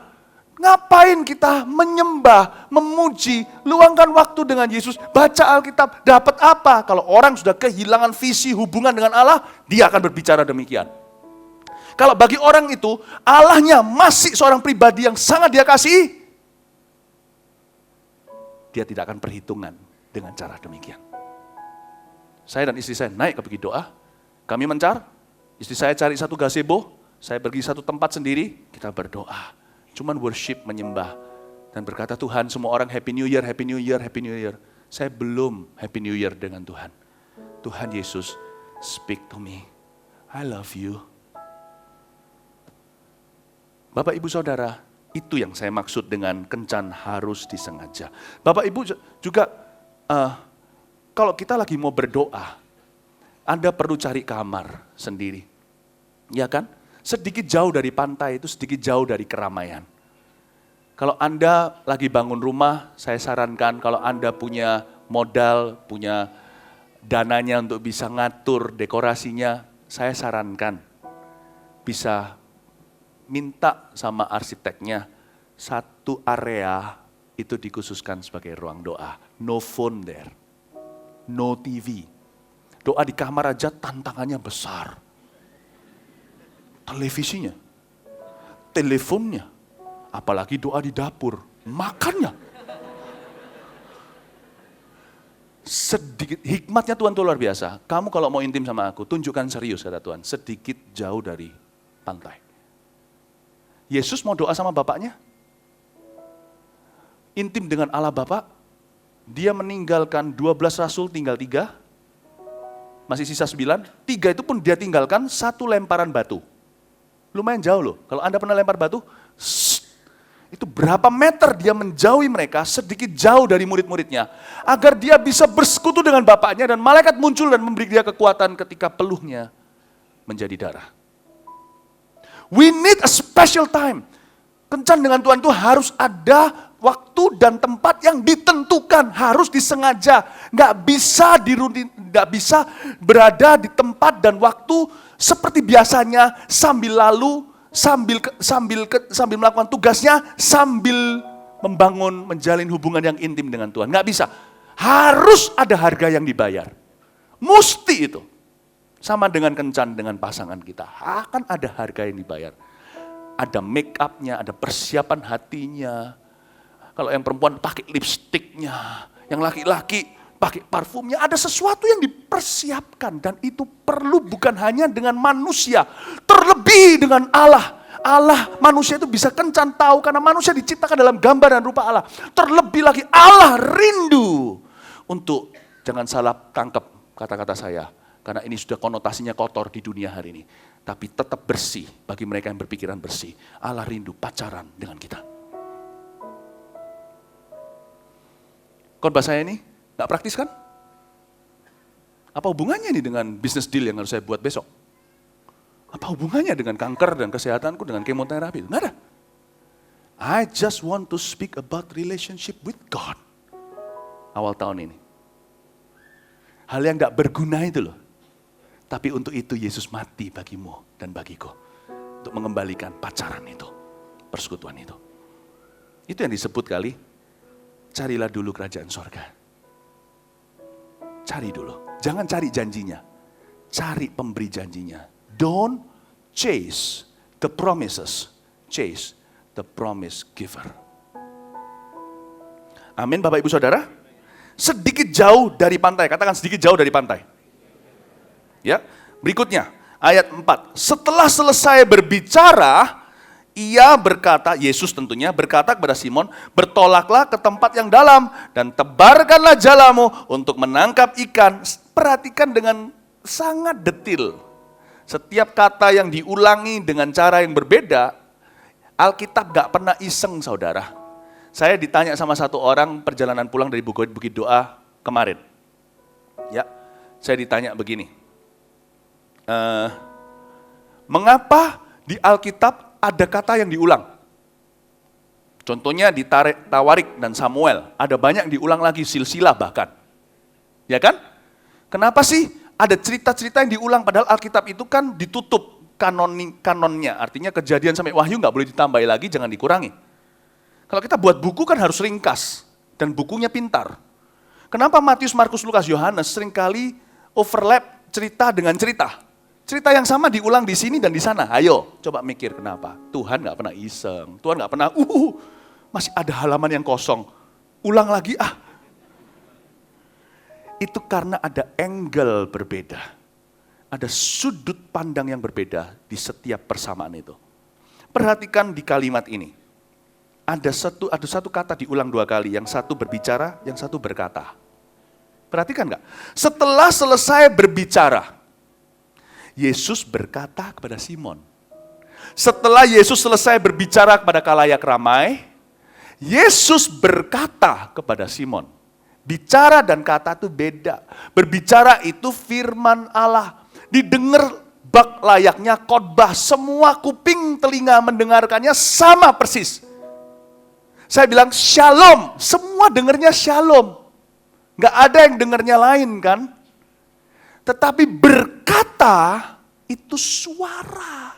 A: Ngapain kita menyembah, memuji, luangkan waktu dengan Yesus, baca Alkitab, dapat apa? Kalau orang sudah kehilangan visi hubungan dengan Allah, dia akan berbicara demikian. Kalau bagi orang itu, Allahnya masih seorang pribadi yang sangat dia kasihi, dia tidak akan perhitungan dengan cara demikian. Saya dan istri saya naik ke bukit doa, kami mencar, istri saya cari satu gazebo, saya pergi satu tempat sendiri, kita berdoa. Cuman worship, menyembah, dan berkata Tuhan semua orang Happy New Year, Happy New Year, Happy New Year. Saya belum Happy New Year dengan Tuhan. Tuhan Yesus, speak to me, I love you. Bapak ibu saudara, itu yang saya maksud dengan kencan harus disengaja. Bapak Ibu juga, kalau kita lagi mau berdoa, Anda perlu cari kamar sendiri. Ya kan? Sedikit jauh dari pantai itu, sedikit jauh dari keramaian. Kalau Anda lagi bangun rumah, saya sarankan kalau Anda punya modal, punya dananya untuk bisa ngatur dekorasinya, saya sarankan bisa minta sama arsiteknya, satu area itu dikhususkan sebagai ruang doa. No phone there, no TV. Doa di kamar aja tantangannya besar. Televisinya, teleponnya, apalagi doa di dapur, makannya. Sedikit, hikmatnya Tuhan itu luar biasa. Kamu kalau mau intim sama aku, tunjukkan serius kata Tuhan, sedikit jauh dari pantai. Yesus mau doa sama Bapaknya, intim dengan Allah Bapa, dia meninggalkan 12 rasul tinggal 3, masih sisa 9, 3 itu pun dia tinggalkan 1 lemparan batu. Lumayan jauh loh, kalau Anda pernah lempar batu, itu berapa meter dia menjauhi mereka, sedikit jauh dari murid-muridnya, agar dia bisa bersekutu dengan Bapaknya, dan malaikat muncul dan memberi dia kekuatan ketika peluhnya menjadi darah. We need a special time. Kencan dengan Tuhan itu harus ada waktu dan tempat yang ditentukan, harus disengaja. Nggak bisa berada di tempat dan waktu seperti biasanya sambil lalu, sambil melakukan tugasnya, sambil menjalin hubungan yang intim dengan Tuhan. Nggak bisa. Harus ada harga yang dibayar. Mesti itu. Sama dengan kencan dengan pasangan kita. Akan ada harga yang dibayar. Ada make up-nya, ada persiapan hatinya. Kalau yang perempuan pakai lipstiknya, yang laki-laki pakai parfumnya, ada sesuatu yang dipersiapkan. Dan itu perlu bukan hanya dengan manusia, terlebih dengan Allah. Allah, manusia itu bisa kencan tahu karena manusia diciptakan dalam gambar dan rupa Allah. Terlebih lagi Allah rindu untuk, jangan salah tangkap kata-kata saya, karena ini sudah konotasinya kotor di dunia hari ini. Tapi tetap bersih bagi mereka yang berpikiran bersih. Allah rindu pacaran dengan kita. Khotbah saya ini gak praktis kan? Apa hubungannya ini dengan business deal yang harus saya buat besok? Apa hubungannya dengan kanker dan kesehatanku, dengan kemoterapi? Nggak ada. I just want to speak about relationship with God. Awal tahun ini. Hal yang gak berguna itu loh. Tapi untuk itu Yesus mati bagimu dan bagiku. Untuk mengembalikan pacaran itu, persekutuan itu. Itu yang disebut kali, carilah dulu kerajaan sorga. Cari dulu, jangan cari janjinya. Cari pemberi janjinya. Don't chase the promises, chase the promise giver. Amin Bapak Ibu Saudara. Sedikit jauh dari pantai, katakan sedikit jauh dari pantai. Ya, berikutnya ayat 4. Setelah selesai berbicara, ia berkata, Yesus tentunya berkata kepada Simon, bertolaklah ke tempat yang dalam dan tebarkanlah jalamu untuk menangkap ikan. Perhatikan dengan sangat detil. Setiap kata yang diulangi dengan cara yang berbeda, Alkitab gak pernah iseng saudara. Saya ditanya sama satu orang perjalanan pulang dari Bukit Doa kemarin. Ya, saya ditanya begini. Mengapa di Alkitab ada kata yang diulang? Contohnya di Tawarik dan Samuel, ada banyak diulang lagi, silsilah bahkan. Ya kan? Kenapa sih ada cerita-cerita yang diulang padahal Alkitab itu kan ditutup kanonnya, artinya Kejadian sampai Wahyu nggak boleh ditambahi lagi, jangan dikurangi. Kalau kita buat buku kan harus ringkas dan bukunya pintar. Kenapa Matius, Markus, Lukas, Yohanes seringkali overlap cerita dengan cerita? Cerita yang sama diulang di sini dan di sana. Ayo, coba mikir kenapa. Tuhan gak pernah iseng. Tuhan gak pernah, masih ada halaman yang kosong. Ulang lagi, Itu karena ada angle berbeda. Ada sudut pandang yang berbeda di setiap persamaan itu. Perhatikan di kalimat ini. Ada satu kata diulang 2 kali. Yang satu berbicara, yang satu berkata. Perhatikan gak? Setelah selesai berbicara, Yesus berkata kepada Simon. Setelah Yesus selesai berbicara kepada khalayak ramai, Yesus berkata kepada Simon. Bicara dan kata itu beda. Berbicara itu firman Allah. Didengar bak layaknya khotbah. Semua kuping telinga mendengarkannya sama persis. Saya bilang shalom. Semua dengarnya shalom. Gak ada yang dengarnya lain kan? Tetapi berkata itu suara.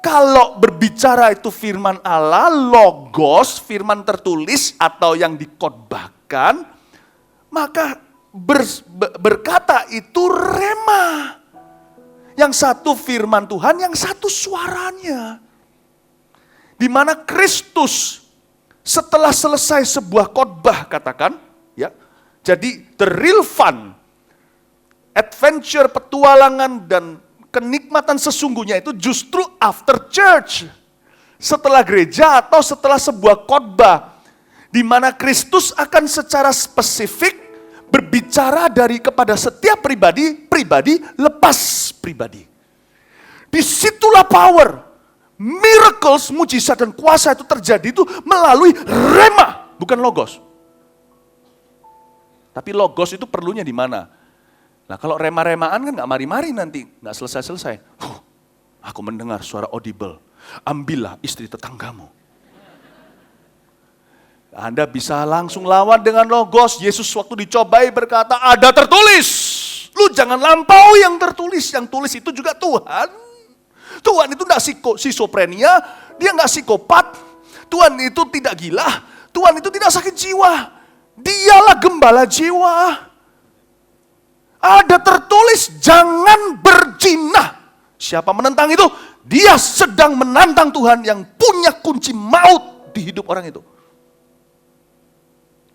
A: Kalau berbicara itu firman Allah, logos, firman tertulis atau yang dikhotbahkan, maka berkata itu rema. Yang satu firman Tuhan, yang satu suaranya. Di mana Kristus setelah selesai sebuah khotbah katakan, ya. Jadi the real fun, adventure, petualangan, dan kenikmatan sesungguhnya itu justru after church. Setelah gereja atau setelah sebuah khotbah. Di mana Kristus akan secara spesifik berbicara kepada setiap pribadi lepas pribadi. Disitulah power, miracles, mujizat dan kuasa itu terjadi itu melalui rema, bukan logos. Tapi logos itu perlunya di mana? Nah kalau rema-remaan kan nggak mari-mari nanti, nggak selesai-selesai. Aku mendengar suara audible, ambillah istri tetanggamu. Anda bisa langsung lawan dengan logos. Yesus waktu dicobai berkata, ada tertulis. Lu jangan lampaui yang tertulis. Yang tulis itu juga Tuhan. Tuhan itu tidak schizophrenia, dia nggak psikopat. Tuhan itu tidak gila, Tuhan itu tidak sakit jiwa. Dialah gembala jiwa. Ada tertulis, jangan berzina. Siapa menentang itu? Dia sedang menantang Tuhan yang punya kunci maut di hidup orang itu.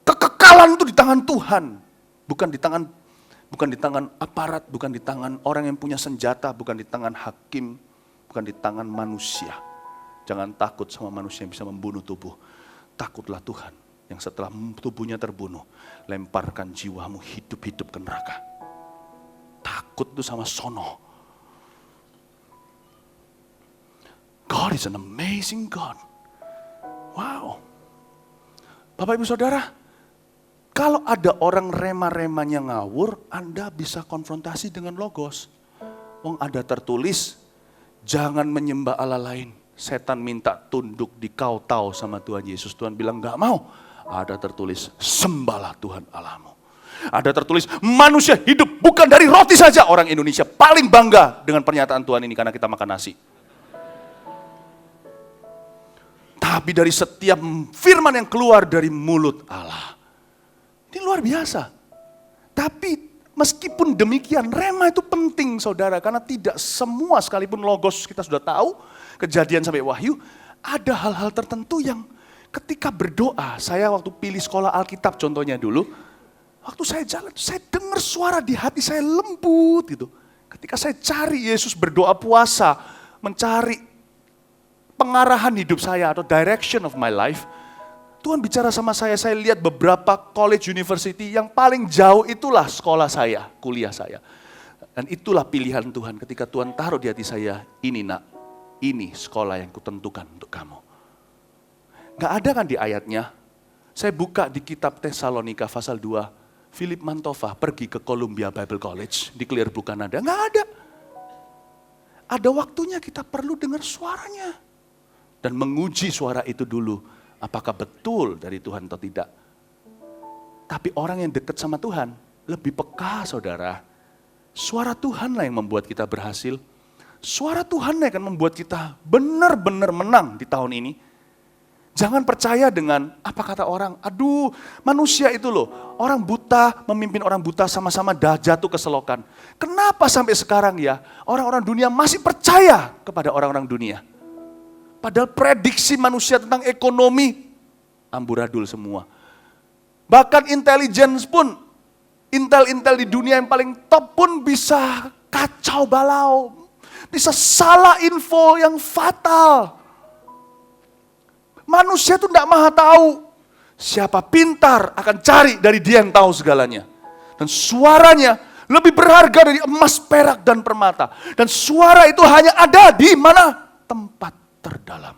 A: Kekekalan itu di tangan Tuhan, bukan di tangan aparat, bukan di tangan orang yang punya senjata, bukan di tangan hakim, bukan di tangan manusia. Jangan takut sama manusia yang bisa membunuh tubuh. Takutlah Tuhan yang setelah tubuhnya terbunuh, lemparkan jiwamu hidup-hidup ke neraka. Takut itu sama sono. God is an amazing God. Wow. Bapak Ibu Saudara, kalau ada orang rema-remanya ngawur, Anda bisa konfrontasi dengan logos. Wong ada tertulis, jangan menyembah Allah lain. Setan minta tunduk di kau tahu sama Tuhan Yesus. Tuhan bilang gak mau. Ada tertulis, sembahlah Tuhan Allahmu. Ada tertulis, manusia hidup bukan dari roti saja. Orang Indonesia paling bangga dengan pernyataan Tuhan ini karena kita makan nasi. Tapi dari setiap firman yang keluar dari mulut Allah. Ini luar biasa. Tapi meskipun demikian, rema itu penting saudara. Karena tidak semua, sekalipun logos kita sudah tahu, Kejadian sampai Wahyu, ada hal-hal tertentu yang ketika berdoa, saya waktu pilih sekolah Alkitab contohnya dulu, waktu saya jalan, saya dengar suara di hati saya lembut gitu. Ketika saya cari Yesus berdoa puasa, mencari pengarahan hidup saya atau direction of my life, Tuhan bicara sama saya lihat beberapa college university yang paling jauh itulah sekolah saya, kuliah saya. Dan itulah pilihan Tuhan ketika Tuhan taruh di hati saya, ini nak, ini sekolah yang kutentukan untuk kamu. Gak ada kan di ayatnya, saya buka di kitab Tesalonika pasal 2, Philip Mantova pergi ke Columbia Bible College di Clearbrook, Kanada. Gak ada. Ada waktunya kita perlu dengar suaranya. Dan menguji suara itu dulu, apakah betul dari Tuhan atau tidak. Tapi orang yang dekat sama Tuhan, lebih peka saudara. Suara Tuhanlah yang membuat kita berhasil. Suara Tuhan yang akan membuat kita benar-benar menang di tahun ini. Jangan percaya dengan apa kata orang, aduh manusia itu loh, orang buta memimpin orang buta sama-sama jatuh ke selokan. Kenapa sampai sekarang ya, orang-orang dunia masih percaya kepada orang-orang dunia? Padahal prediksi manusia tentang ekonomi, amburadul semua. Bahkan intelligence pun, intel-intel di dunia yang paling top pun bisa kacau balau. Bisa salah info yang fatal. Manusia itu tidak maha tahu. Siapa pintar akan cari dari dia yang tahu segalanya. Dan suaranya lebih berharga dari emas, perak, dan permata. Dan suara itu hanya ada di mana? Tempat terdalam.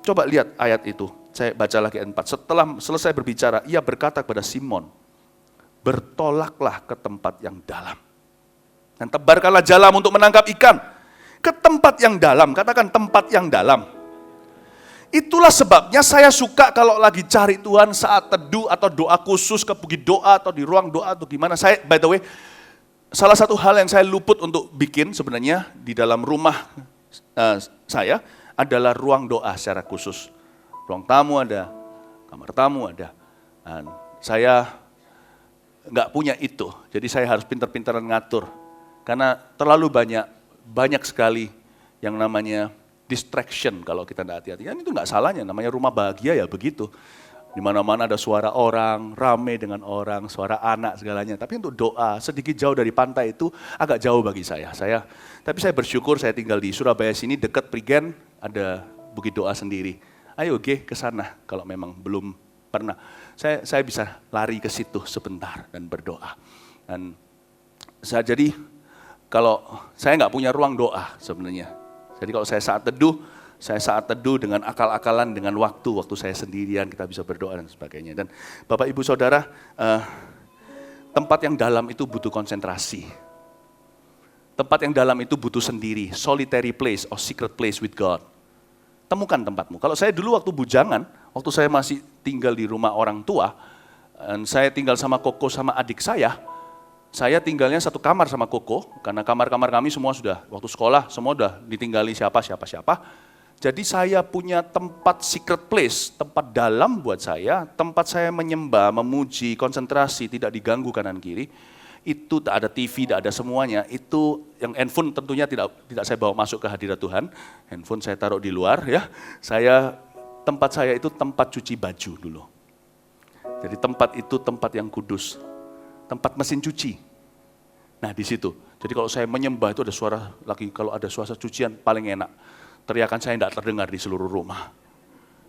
A: Coba lihat ayat itu. Saya baca lagi ayat 4. Setelah selesai berbicara, ia berkata kepada Simon, bertolaklah ke tempat yang dalam. Dan tebarkanlah jalam untuk menangkap ikan. Ke tempat yang dalam, katakan tempat yang dalam. Itulah sebabnya saya suka kalau lagi cari Tuhan saat teduh atau doa khusus ke bukit doa atau di ruang doa atau gimana. Saya, by the way, salah satu hal yang saya luput untuk bikin sebenarnya di dalam rumah saya adalah ruang doa secara khusus. Ruang tamu ada, kamar tamu ada. Dan saya nggak punya itu, jadi saya harus pintar-pintaran ngatur. Karena terlalu banyak sekali yang namanya distraction kalau kita tidak hati-hati. Kan itu nggak salahnya, namanya rumah bahagia ya begitu. Di mana-mana ada suara orang, rame dengan orang, suara anak segalanya. Tapi untuk doa sedikit jauh dari pantai itu agak jauh bagi saya. Tapi saya bersyukur saya tinggal di Surabaya sini dekat Prigen ada bukit doa sendiri. Ayo ke sana kalau memang belum pernah. Saya bisa lari ke situ sebentar dan berdoa. Dan jadi kalau saya nggak punya ruang doa sebenarnya. Jadi kalau saya saat teduh dengan akal-akalan, dengan waktu saya sendirian, kita bisa berdoa dan sebagainya. Dan Bapak Ibu Saudara, tempat yang dalam itu butuh konsentrasi. Tempat yang dalam itu butuh sendiri, solitary place or secret place with God. Temukan tempatmu. Kalau saya dulu waktu bujangan, waktu saya masih tinggal di rumah orang tua, dan saya tinggal sama Koko sama adik saya tinggalnya satu kamar sama Koko, karena kamar-kamar kami semua sudah, waktu sekolah semua sudah ditinggali siapa. Jadi saya punya tempat secret place, tempat dalam buat saya, tempat saya menyembah, memuji, konsentrasi, tidak diganggu kanan kiri. Itu tak ada TV, tak ada semuanya. Itu yang handphone tentunya tidak saya bawa masuk ke hadirat Tuhan. Handphone saya taruh di luar ya. Tempat saya itu tempat cuci baju dulu. Jadi tempat itu tempat yang kudus. Tempat mesin cuci. Nah di situ. Jadi kalau saya menyembah itu ada suara lagi, kalau ada suara cucian paling enak. Teriakan saya tidak terdengar di seluruh rumah.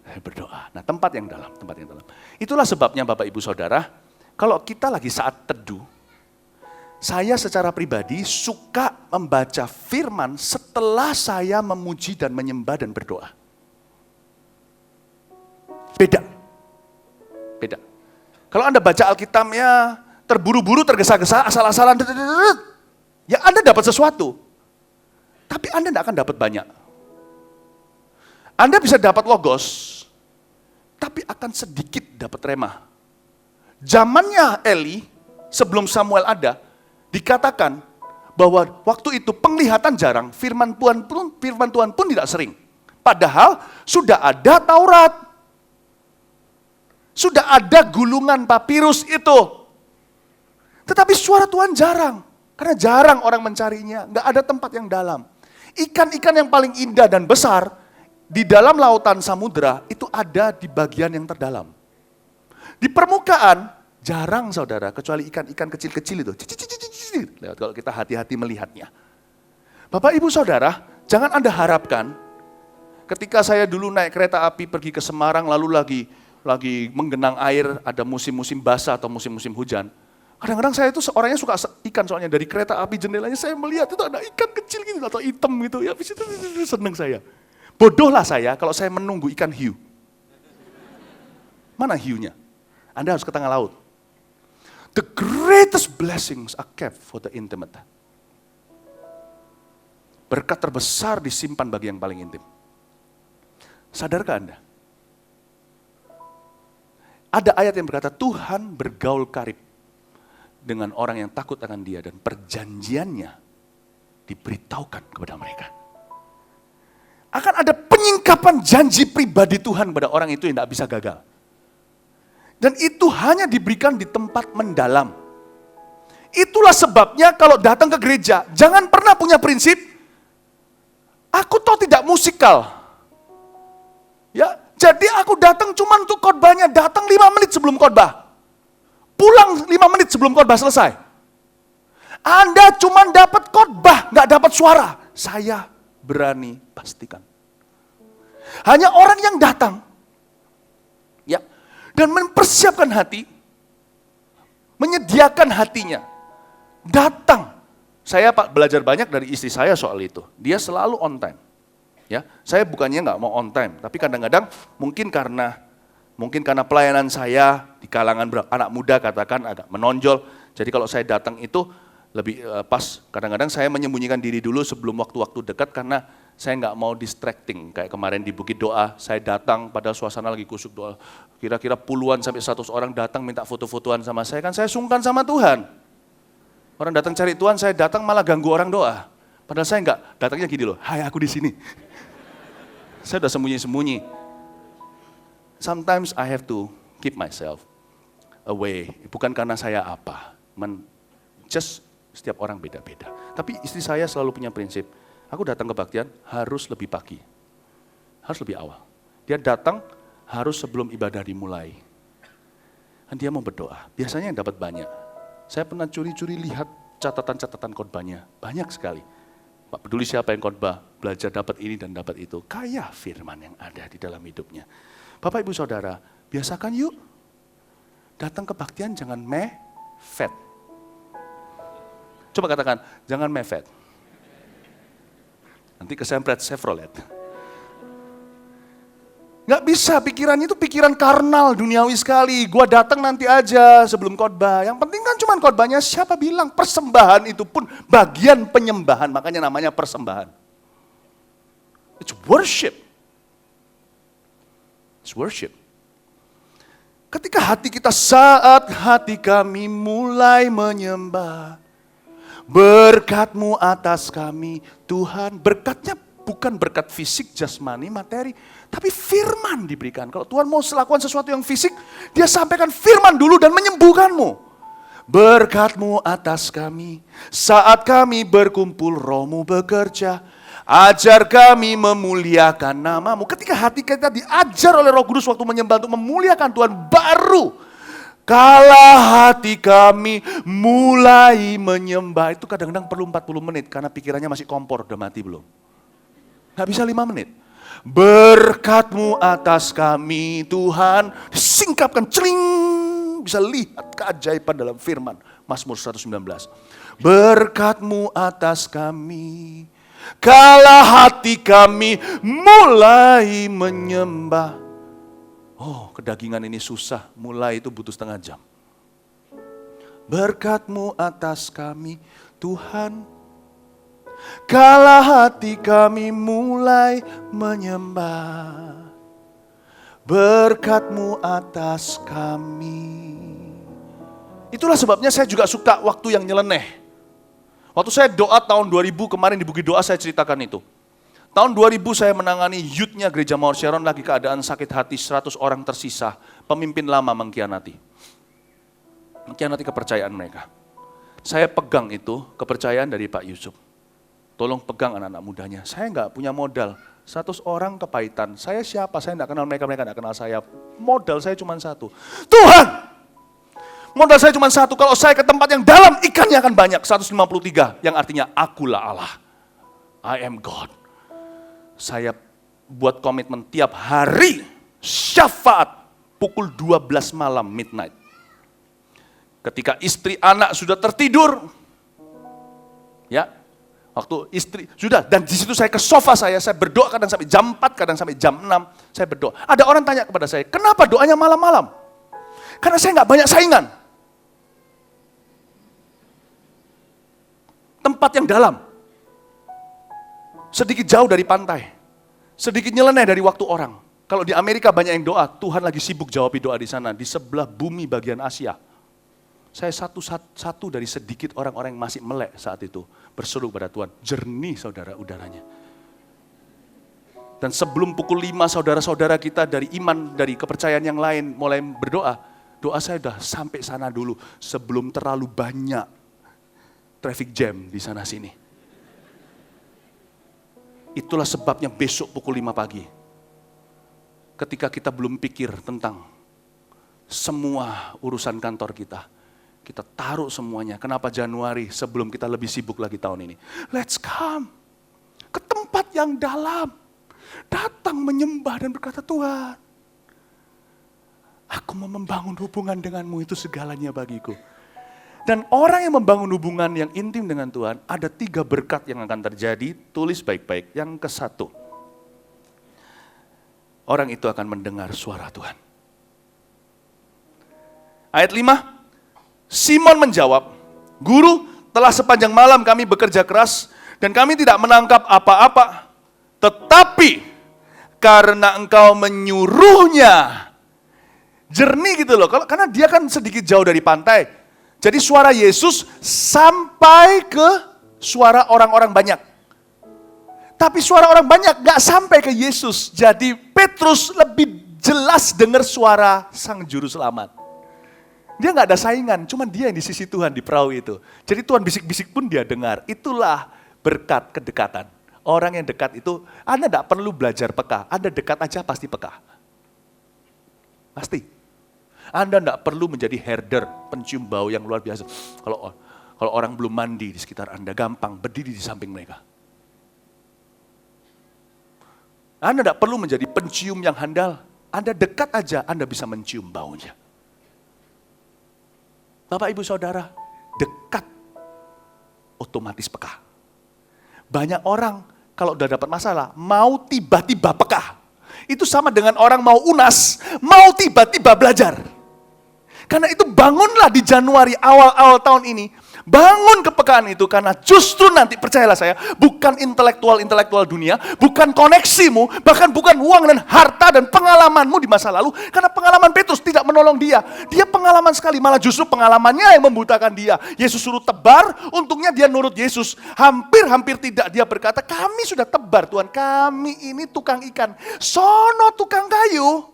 A: Saya berdoa. Nah tempat yang dalam. Itulah sebabnya Bapak Ibu Saudara, kalau kita lagi saat teduh, saya secara pribadi suka membaca firman setelah saya memuji dan menyembah dan berdoa. Beda. Kalau Anda baca Alkitabnya, terburu-buru, tergesa-gesa, asal-asalan, ya Anda dapat sesuatu. Tapi Anda tidak akan dapat banyak. Anda bisa dapat logos, tapi akan sedikit dapat rema. Zamannya Eli, sebelum Samuel ada, dikatakan bahwa waktu itu penglihatan jarang, firman Tuhan pun tidak sering. Padahal sudah ada Taurat. Sudah ada gulungan papirus itu. Tetapi suara Tuhan jarang. Karena jarang orang mencarinya. Nggak ada tempat yang dalam. Ikan-ikan yang paling indah dan besar di dalam lautan samudera itu ada di bagian yang terdalam. Di permukaan jarang saudara, kecuali ikan-ikan kecil-kecil itu. Lewat kalau kita hati-hati melihatnya. Bapak Ibu Saudara, jangan Anda harapkan ketika saya dulu naik kereta api pergi ke Semarang lalu lagi menggenang air, ada musim-musim basah atau musim-musim hujan. Kadang-kadang saya itu orangnya suka ikan, soalnya dari kereta api jendelanya saya melihat itu ada ikan kecil gitu atau hitam gitu. Ya, itu seneng saya. Bodohlah saya kalau saya menunggu ikan hiu. Mana hiunya? Anda harus ke tengah laut. The greatest blessings are kept for the intimate. Berkat terbesar disimpan bagi yang paling intim. Sadarkah Anda? Ada ayat yang berkata, Tuhan bergaul karib dengan orang yang takut akan Dia dan perjanjiannya diberitahukan kepada mereka. Akan ada penyingkapan janji pribadi Tuhan kepada orang itu yang tidak bisa gagal. Dan itu hanya diberikan di tempat mendalam. Itulah sebabnya kalau datang ke gereja, jangan pernah punya prinsip, aku toh tidak musikal. Ya, jadi aku datang cuma untuk khotbahnya, datang 5 menit sebelum khotbah. Pulang 5 menit sebelum khotbah selesai. Anda cuma dapat khotbah, nggak dapat suara. Saya berani pastikan. Hanya orang yang datang, ya, dan mempersiapkan hati, menyediakan hatinya, datang. Saya belajar banyak dari istri saya soal itu. Dia selalu on time. Ya, saya bukannya nggak mau on time, tapi kadang-kadang mungkin karena pelayanan saya di kalangan anak muda katakan agak menonjol. Jadi kalau saya datang itu lebih pas. Kadang-kadang saya menyembunyikan diri dulu sebelum waktu-waktu dekat karena saya nggak mau distracting. Kayak kemarin di Bukit Doa, saya datang pada suasana lagi kusuk doa. Kira-kira puluhan sampai 100 orang datang minta foto-fotoan sama saya, kan saya sungkan sama Tuhan. Orang datang cari Tuhan, saya datang malah ganggu orang doa. Padahal saya nggak, datangnya gini loh, hai aku di sini. Saya udah sembunyi-sembunyi. Sometimes I have to keep myself away. Bukan karena saya apa. Just setiap orang beda-beda. Tapi istri saya selalu punya prinsip. Aku datang kebaktian harus lebih pagi. Harus lebih awal. Dia datang harus sebelum ibadah dimulai. Dan dia mau berdoa. Biasanya yang dapat banyak. Saya pernah curi-curi lihat catatan-catatan khotbahnya. Banyak sekali. Pak peduli siapa yang khotbah, belajar dapat ini dan dapat itu. Kaya firman yang ada di dalam hidupnya. Bapak Ibu Saudara, biasakan yuk Datang kebaktian jangan mefet. Coba katakan, jangan mefet. Nanti kesempret Chevrolet. Nggak bisa, pikirannya itu pikiran karnal, duniawi sekali. Gua datang nanti aja sebelum khotbah. Yang penting kan cuma khotbahnya, siapa bilang persembahan itu pun bagian penyembahan, makanya namanya persembahan. It's worship. It's worship. Ketika hati kita, saat hati kami mulai menyembah, berkat-Mu atas kami, Tuhan. Berkatnya bukan berkat fisik, jasmani, materi, tapi firman diberikan. Kalau Tuhan mau melakukan sesuatu yang fisik, Dia sampaikan firman dulu dan menyembuhkan-Mu. Berkat-Mu atas kami, saat kami berkumpul, Roh-Mu bekerja, ajar kami memuliakan nama-Mu. Ketika hati kita diajar oleh Roh Kudus waktu menyembah untuk memuliakan Tuhan, baru kala hati kami mulai menyembah. Itu kadang-kadang perlu 40 menit, karena pikirannya masih kompor, udah mati belum? Gak bisa 5 menit. Berkat-Mu atas kami Tuhan, disingkapkan, celing, bisa lihat keajaiban dalam firman. Mazmur 119. Berkat-Mu atas kami, kala hati kami mulai menyembah. Oh, kedagingan ini susah, mulai itu butuh setengah jam. Berkat-Mu atas kami Tuhan, kala hati kami mulai menyembah. Berkat-Mu atas kami. Itulah sebabnya saya juga suka waktu yang nyeleneh. Waktu saya doa tahun 2000 kemarin di Bukit Doa, saya ceritakan itu. Tahun 2000 saya menangani youth-nya Gereja Mawar Sharon, lagi keadaan sakit hati, 100 orang tersisa. Pemimpin lama mengkhianati kepercayaan mereka. Saya pegang itu, kepercayaan dari Pak Yusuf. Tolong pegang anak-anak mudanya. Saya nggak punya modal. 100 orang kepahitan. Saya siapa? Saya nggak kenal mereka, mereka nggak kenal saya. Modal saya cuma satu. Tuhan! Modal saya cuma satu. Kalau saya ke tempat yang dalam, ikannya akan banyak. 153, yang artinya akulah Allah. I am God. Saya buat komitmen tiap hari, syafaat, pukul 12 malam, midnight. Ketika istri anak sudah tertidur, ya, waktu istri, sudah, dan di situ saya ke sofa saya berdoa kadang sampai jam 4, kadang sampai jam 6, saya berdoa. Ada orang tanya kepada saya, kenapa doanya malam-malam? Karena saya nggak banyak saingan. Tempat yang dalam, sedikit jauh dari pantai, sedikit nyeleneh dari waktu orang. Kalau di Amerika banyak yang doa, Tuhan lagi sibuk jawab doa di sana, di sebelah bumi bagian Asia. Saya satu dari sedikit orang-orang yang masih melek saat itu, berseru pada Tuhan, jernih saudara udaranya. Dan sebelum pukul 5 saudara-saudara kita dari iman, dari kepercayaan yang lain mulai berdoa, doa saya sudah sampai sana dulu, sebelum terlalu banyak traffic jam di sana sini. Itulah sebabnya besok pukul 5 pagi, ketika kita belum pikir tentang semua urusan kantor kita taruh semuanya. Kenapa Januari sebelum kita lebih sibuk lagi tahun ini? Let's come ke tempat yang dalam, datang menyembah dan berkata, Tuhan, aku mau membangun hubungan denganmu, itu segalanya bagiku. Dan orang yang membangun hubungan yang intim dengan Tuhan, ada 3 berkat yang akan terjadi, tulis baik-baik. Yang ke-1, orang itu akan mendengar suara Tuhan. Ayat 5, Simon menjawab, Guru, telah sepanjang malam kami bekerja keras, dan kami tidak menangkap apa-apa, tetapi karena engkau menyuruhnya, jernih gitu loh, karena dia kan sedikit jauh dari pantai. Jadi suara Yesus sampai ke suara orang-orang banyak. Tapi suara orang banyak gak sampai ke Yesus. Jadi Petrus lebih jelas dengar suara Sang Juru Selamat. Dia gak ada saingan, cuma dia yang di sisi Tuhan di perahu itu. Jadi Tuhan bisik-bisik pun dia dengar. Itulah berkat kedekatan. Orang yang dekat itu, Anda gak perlu belajar peka. Anda dekat aja pasti peka. Pasti. Anda tidak perlu menjadi herder, pencium bau yang luar biasa. Kalau orang belum mandi di sekitar Anda, gampang berdiri di samping mereka. Anda tidak perlu menjadi pencium yang handal. Anda dekat aja, Anda bisa mencium baunya. Bapak Ibu Saudara, dekat otomatis peka. Banyak orang kalau udah dapat masalah, mau tiba-tiba peka. Itu sama dengan orang mau UNAS, mau tiba-tiba belajar. Karena itu bangunlah di Januari awal-awal tahun ini, bangun kepekaan itu karena justru nanti percayalah saya, bukan intelektual dunia, bukan koneksimu, bahkan bukan uang dan harta dan pengalamanmu di masa lalu, karena pengalaman Petrus tidak menolong dia. Dia pengalaman sekali, malah justru pengalamannya yang membutakan dia. Yesus suruh tebar, untungnya dia nurut Yesus. Hampir-hampir tidak, dia berkata, kami sudah tebar Tuhan, kami ini tukang ikan, sono tukang kayu.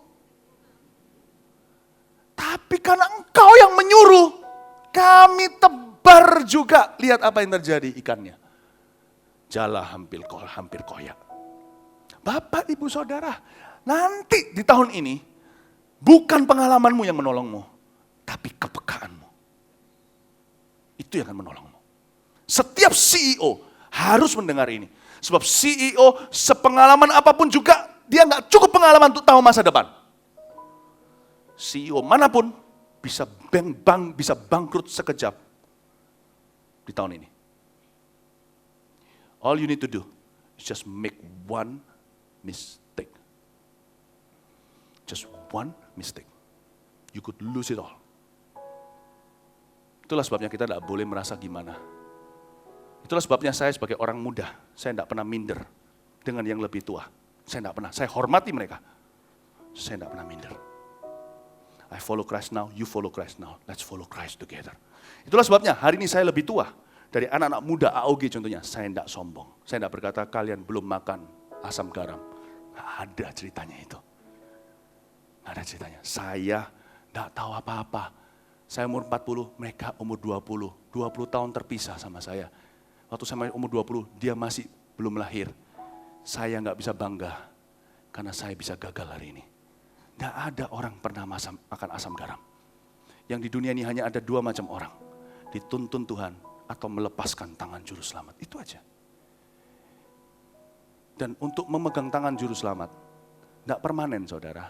A: Tapi karena engkau yang menyuruh, kami tebar juga. Lihat apa yang terjadi ikannya. Jala hampir koyak. Bapak, Ibu, Saudara, nanti di tahun ini, bukan pengalamanmu yang menolongmu, tapi kepekaanmu. Itu yang akan menolongmu. Setiap CEO harus mendengar ini. Sebab CEO sepengalaman apapun juga, dia nggak cukup pengalaman untuk tahu masa depan. CEO manapun bisa bangkrut sekejap di tahun ini. All you need to do is just make one mistake. Just one mistake. You could lose it all. Itulah sebabnya kita tidak boleh merasa gimana. Itulah sebabnya saya sebagai orang muda, saya tidak pernah minder dengan yang lebih tua. Saya tidak pernah, saya hormati mereka. Saya tidak pernah minder. I follow Christ now, you follow Christ now. Let's follow Christ together. Itulah sebabnya hari ini saya lebih tua dari anak-anak muda AOG contohnya. Saya tidak sombong. Saya tidak berkata kalian belum makan asam garam. Nggak ada ceritanya itu. Nggak ada ceritanya. Saya tidak tahu apa-apa. Saya umur 40, mereka umur 20. 20 tahun terpisah sama saya. Waktu saya umur 20, dia masih belum lahir. Saya nggak bisa bangga karena saya bisa gagal hari ini. Tidak ada orang pernah makan asam garam. Yang di dunia ini hanya ada 2 macam orang. Dituntun Tuhan atau melepaskan tangan juru selamat. Itu aja. Dan untuk memegang tangan juru selamat, tidak permanen saudara.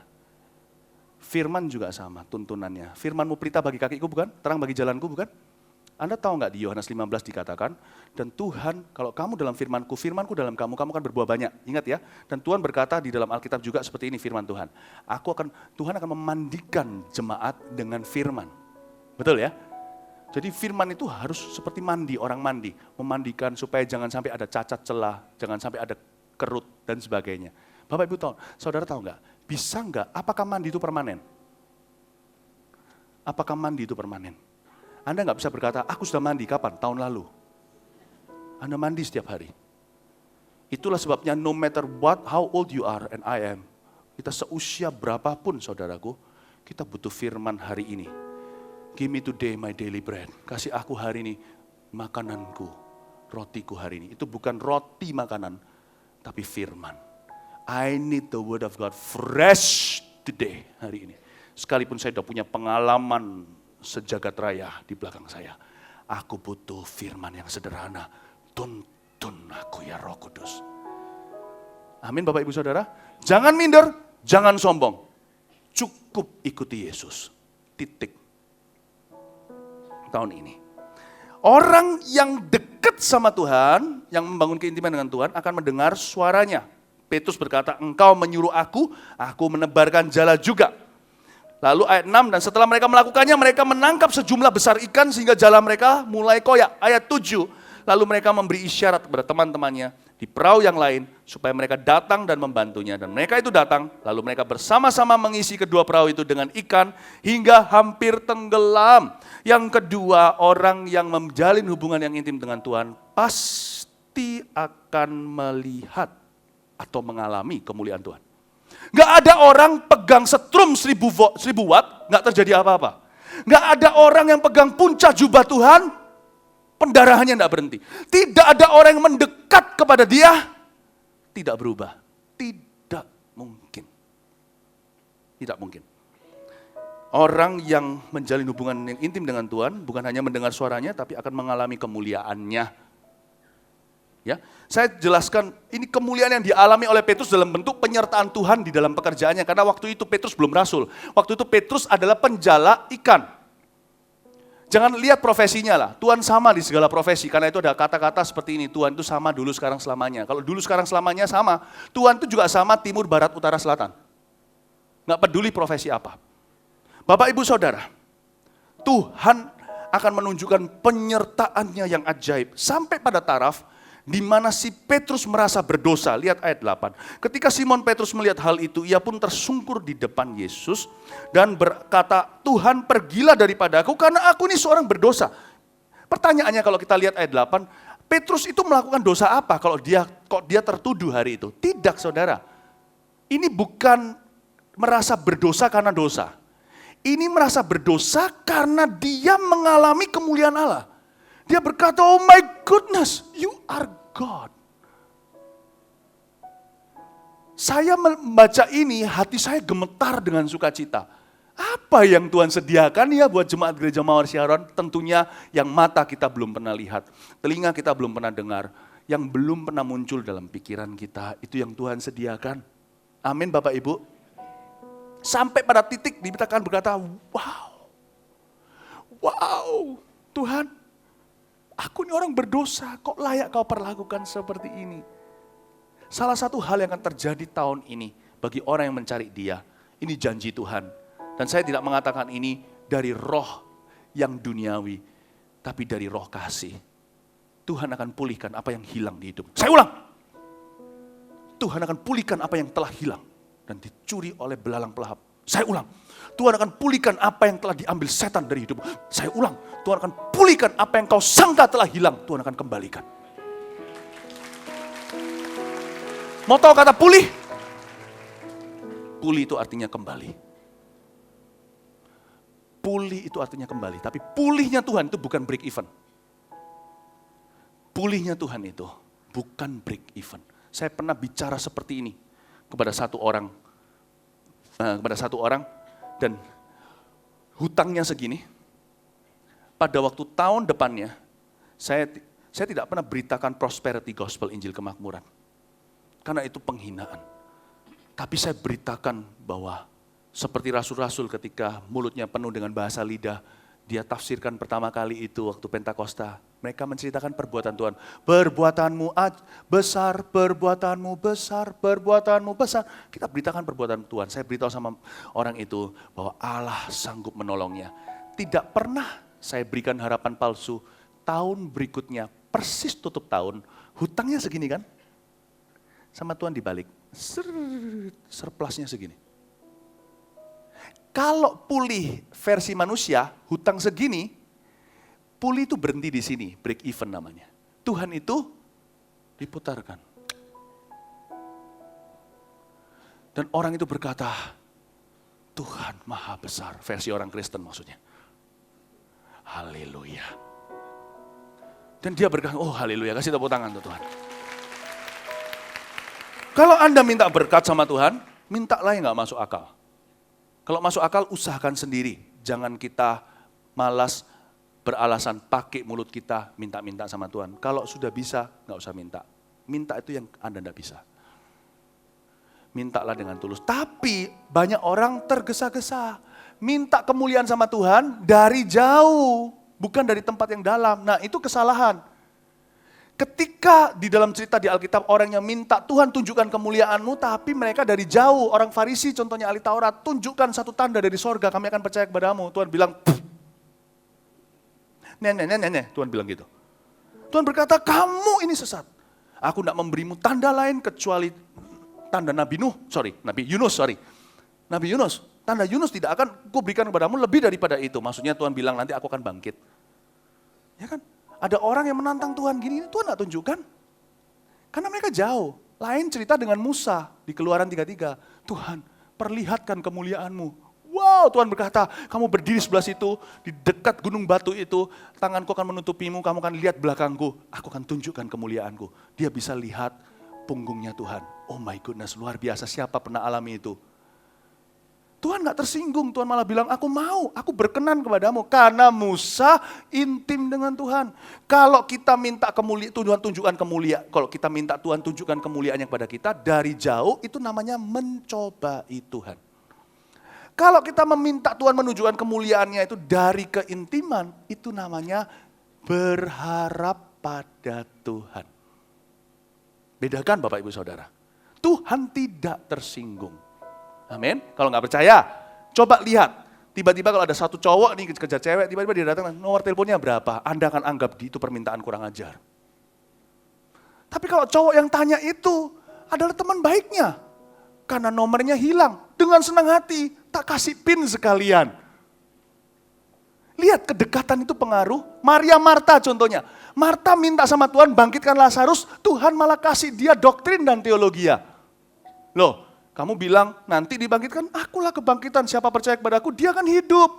A: Firman juga sama tuntunannya. Firmanmu pelita bagi kakiku bukan? Terang bagi jalanku bukan? Anda tahu nggak di Yohanes 15 dikatakan, dan Tuhan, kalau kamu dalam firmanku, firmanku dalam kamu akan berbuah banyak. Ingat ya, dan Tuhan berkata di dalam Alkitab juga seperti ini firman Tuhan. Tuhan akan memandikan jemaat dengan firman. Betul ya? Jadi firman itu harus seperti mandi, orang mandi. Memandikan supaya jangan sampai ada cacat celah, jangan sampai ada kerut dan sebagainya. Bapak Ibu tahu, saudara tahu nggak? Bisa nggak, apakah mandi itu permanen? Apakah mandi itu permanen? Anda nggak bisa berkata, aku sudah mandi, kapan? Tahun lalu. Anda mandi setiap hari. Itulah sebabnya no matter what, how old you are and I am, kita seusia berapapun saudaraku, kita butuh firman hari ini. Give me today my daily bread. Kasih aku hari ini makananku, rotiku hari ini. Itu bukan roti makanan, tapi firman. I need the word of God fresh today, hari ini. Sekalipun saya sudah punya pengalaman sejagat raya di belakang saya. Aku butuh firman yang sederhana. Tuntun aku ya Roh Kudus. Amin Bapak Ibu Saudara. Jangan minder, jangan sombong. Cukup ikuti Yesus. Titik. Tahun ini. Orang yang dekat sama Tuhan, yang membangun keintiman dengan Tuhan akan mendengar suaranya. Petrus berkata, engkau menyuruh aku menebarkan jala juga. Lalu ayat 6, dan setelah mereka melakukannya, mereka menangkap sejumlah besar ikan sehingga jala mereka mulai koyak. Ayat 7, lalu mereka memberi isyarat kepada teman-temannya di perahu yang lain, supaya mereka datang dan membantunya. Dan mereka itu datang, lalu mereka bersama-sama mengisi kedua perahu itu dengan ikan, hingga hampir tenggelam. Yang kedua, orang yang menjalin hubungan yang intim dengan Tuhan, pasti akan melihat atau mengalami kemuliaan Tuhan. Gak ada orang pegang setrum 1000 watt, gak terjadi apa-apa. Gak ada orang yang pegang puncak jubah Tuhan, pendarahannya gak berhenti. Tidak ada orang yang mendekat kepada dia, tidak berubah. Tidak mungkin. Tidak mungkin. Orang yang menjalin hubungan yang intim dengan Tuhan, bukan hanya mendengar suaranya, tapi akan mengalami kemuliaannya. Ya, saya jelaskan ini kemuliaan yang dialami oleh Petrus dalam bentuk penyertaan Tuhan di dalam pekerjaannya, karena waktu itu Petrus belum rasul. Waktu itu Petrus adalah penjala ikan. Jangan lihat profesinya lah, Tuhan sama di segala profesi, karena itu ada kata-kata seperti ini, Tuhan itu sama dulu, sekarang, selamanya. Kalau dulu, sekarang, selamanya sama, Tuhan itu juga sama timur, barat, utara, selatan. Nggak peduli profesi apa. Bapak, Ibu, Saudara, Tuhan akan menunjukkan penyertaannya yang ajaib, sampai pada taraf di mana si Petrus merasa berdosa. Lihat ayat 8. Ketika Simon Petrus melihat hal itu, ia pun tersungkur di depan Yesus dan berkata, Tuhan, pergilah daripada aku karena aku ini seorang berdosa. Pertanyaannya kalau kita lihat ayat 8, Petrus itu melakukan dosa apa kalau dia tertuduh hari itu? Tidak, saudara. Ini bukan merasa berdosa karena dosa. Ini merasa berdosa karena dia mengalami kemuliaan Allah. Dia berkata, oh my goodness, you are God. Saya membaca ini, hati saya gemetar dengan sukacita. Apa yang Tuhan sediakan ya buat jemaat gereja Mawar Syaron? Tentunya yang mata kita belum pernah lihat, telinga kita belum pernah dengar, yang belum pernah muncul dalam pikiran kita, itu yang Tuhan sediakan. Amin Bapak Ibu. Sampai pada titik kita akan berkata, wow, Tuhan, aku ini orang berdosa, kok layak kau perlakukan seperti ini? Salah satu hal yang akan terjadi tahun ini bagi orang yang mencari Dia, ini janji Tuhan. Dan saya tidak mengatakan ini dari roh yang duniawi, tapi dari roh kasih. Tuhan akan pulihkan apa yang hilang di hidup. Saya ulang, Tuhan akan pulihkan apa yang telah hilang dan dicuri oleh belalang pelahap. Saya ulang, Tuhan akan pulihkan apa yang telah diambil setan dari hidup. Saya ulang, Tuhan akan pulihkan apa yang kau sangka telah hilang, Tuhan akan kembalikan. Mau tahu kata pulih? Pulih itu artinya kembali. Pulih itu artinya kembali, tapi pulihnya Tuhan itu bukan break even. Pulihnya Tuhan itu bukan break even. Saya pernah bicara seperti ini kepada satu orang dan hutangnya segini. Pada waktu tahun depannya, saya tidak pernah beritakan prosperity gospel Injil kemakmuran. Karena itu penghinaan. Tapi saya beritakan bahwa seperti rasul-rasul ketika mulutnya penuh dengan bahasa lidah, dia tafsirkan pertama kali itu waktu Pentakosta. Mereka menceritakan perbuatan Tuhan. Perbuatanmu besar, perbuatanmu besar, perbuatanmu besar. Kita beritakan perbuatan Tuhan. Saya beritahu sama orang itu bahwa Allah sanggup menolongnya. Tidak pernah saya berikan harapan palsu. Tahun berikutnya, persis tutup tahun, hutangnya segini kan? Sama Tuhan dibalik. Surplusnya segini. Kalau pulih versi manusia, hutang segini, pulih itu berhenti di sini, break even namanya. Tuhan itu diputarkan. Dan orang itu berkata, Tuhan maha besar, versi orang Kristen maksudnya. Haleluya. Dan dia berkata, oh haleluya, kasih tepuk tangan tuh Tuhan. Kalau Anda minta berkat sama Tuhan, mintalah yang gak masuk akal. Kalau masuk akal, usahakan sendiri. Jangan kita malas beralasan pakai mulut kita minta-minta sama Tuhan. Kalau sudah bisa, nggak usah minta. Minta itu yang Anda nggak bisa. Mintalah dengan tulus. Tapi banyak orang tergesa-gesa. Minta kemuliaan sama Tuhan dari jauh. Bukan dari tempat yang dalam. Nah itu kesalahan. Ketika di dalam cerita di Alkitab orang yang minta Tuhan tunjukkan kemuliaanmu, tapi mereka dari jauh, orang Farisi contohnya ahli Taurat, tunjukkan satu tanda dari sorga, kami akan percaya kepadamu. Tuhan bilang, nenek, Tuhan bilang gitu. Tuhan berkata, kamu ini sesat. Aku tidak memberimu tanda lain kecuali tanda Nabi Yunus. Tanda Yunus tidak akan kuberikan kepadamu lebih daripada itu. Maksudnya Tuhan bilang nanti aku akan bangkit. Ya kan? Ada orang yang menantang Tuhan gini, Tuhan gak tunjukkan. Karena mereka jauh. Lain cerita dengan Musa di Keluaran 33. Tuhan, perlihatkan kemuliaanmu. Wow, Tuhan berkata, kamu berdiri sebelah situ, di dekat gunung batu itu, tanganku akan menutupimu, kamu akan lihat belakangku. Aku akan tunjukkan kemuliaanku. Dia bisa lihat punggungnya Tuhan. Oh my goodness, luar biasa, siapa pernah alami itu? Tuhan gak tersinggung, Tuhan malah bilang, aku berkenan kepadamu. Karena Musa intim dengan Tuhan. Kalau kita minta Tuhan tunjukkan kemuliaan, kalau kita minta Tuhan tunjukkan kemuliaannya kepada kita, dari jauh itu namanya mencobai Tuhan. Kalau kita meminta Tuhan menunjukkan kemuliaannya itu dari keintiman, itu namanya berharap pada Tuhan. Bedakan Bapak Ibu Saudara. Tuhan tidak tersinggung. Amin. Kalau nggak percaya, coba lihat. Tiba-tiba kalau ada satu cowok nih kejar cewek, tiba-tiba dia datang, nomor teleponnya berapa? Anda akan anggap itu permintaan kurang ajar. Tapi kalau cowok yang tanya itu adalah teman baiknya, karena nomornya hilang, dengan senang hati, tak kasih PIN sekalian. Lihat kedekatan itu pengaruh. Maria Marta contohnya. Marta minta sama Tuhan bangkitkan Lazarus, Tuhan malah kasih dia doktrin dan teologia. Loh, kamu bilang nanti dibangkitkan, akulah kebangkitan, siapa percaya kepadaku, dia akan hidup.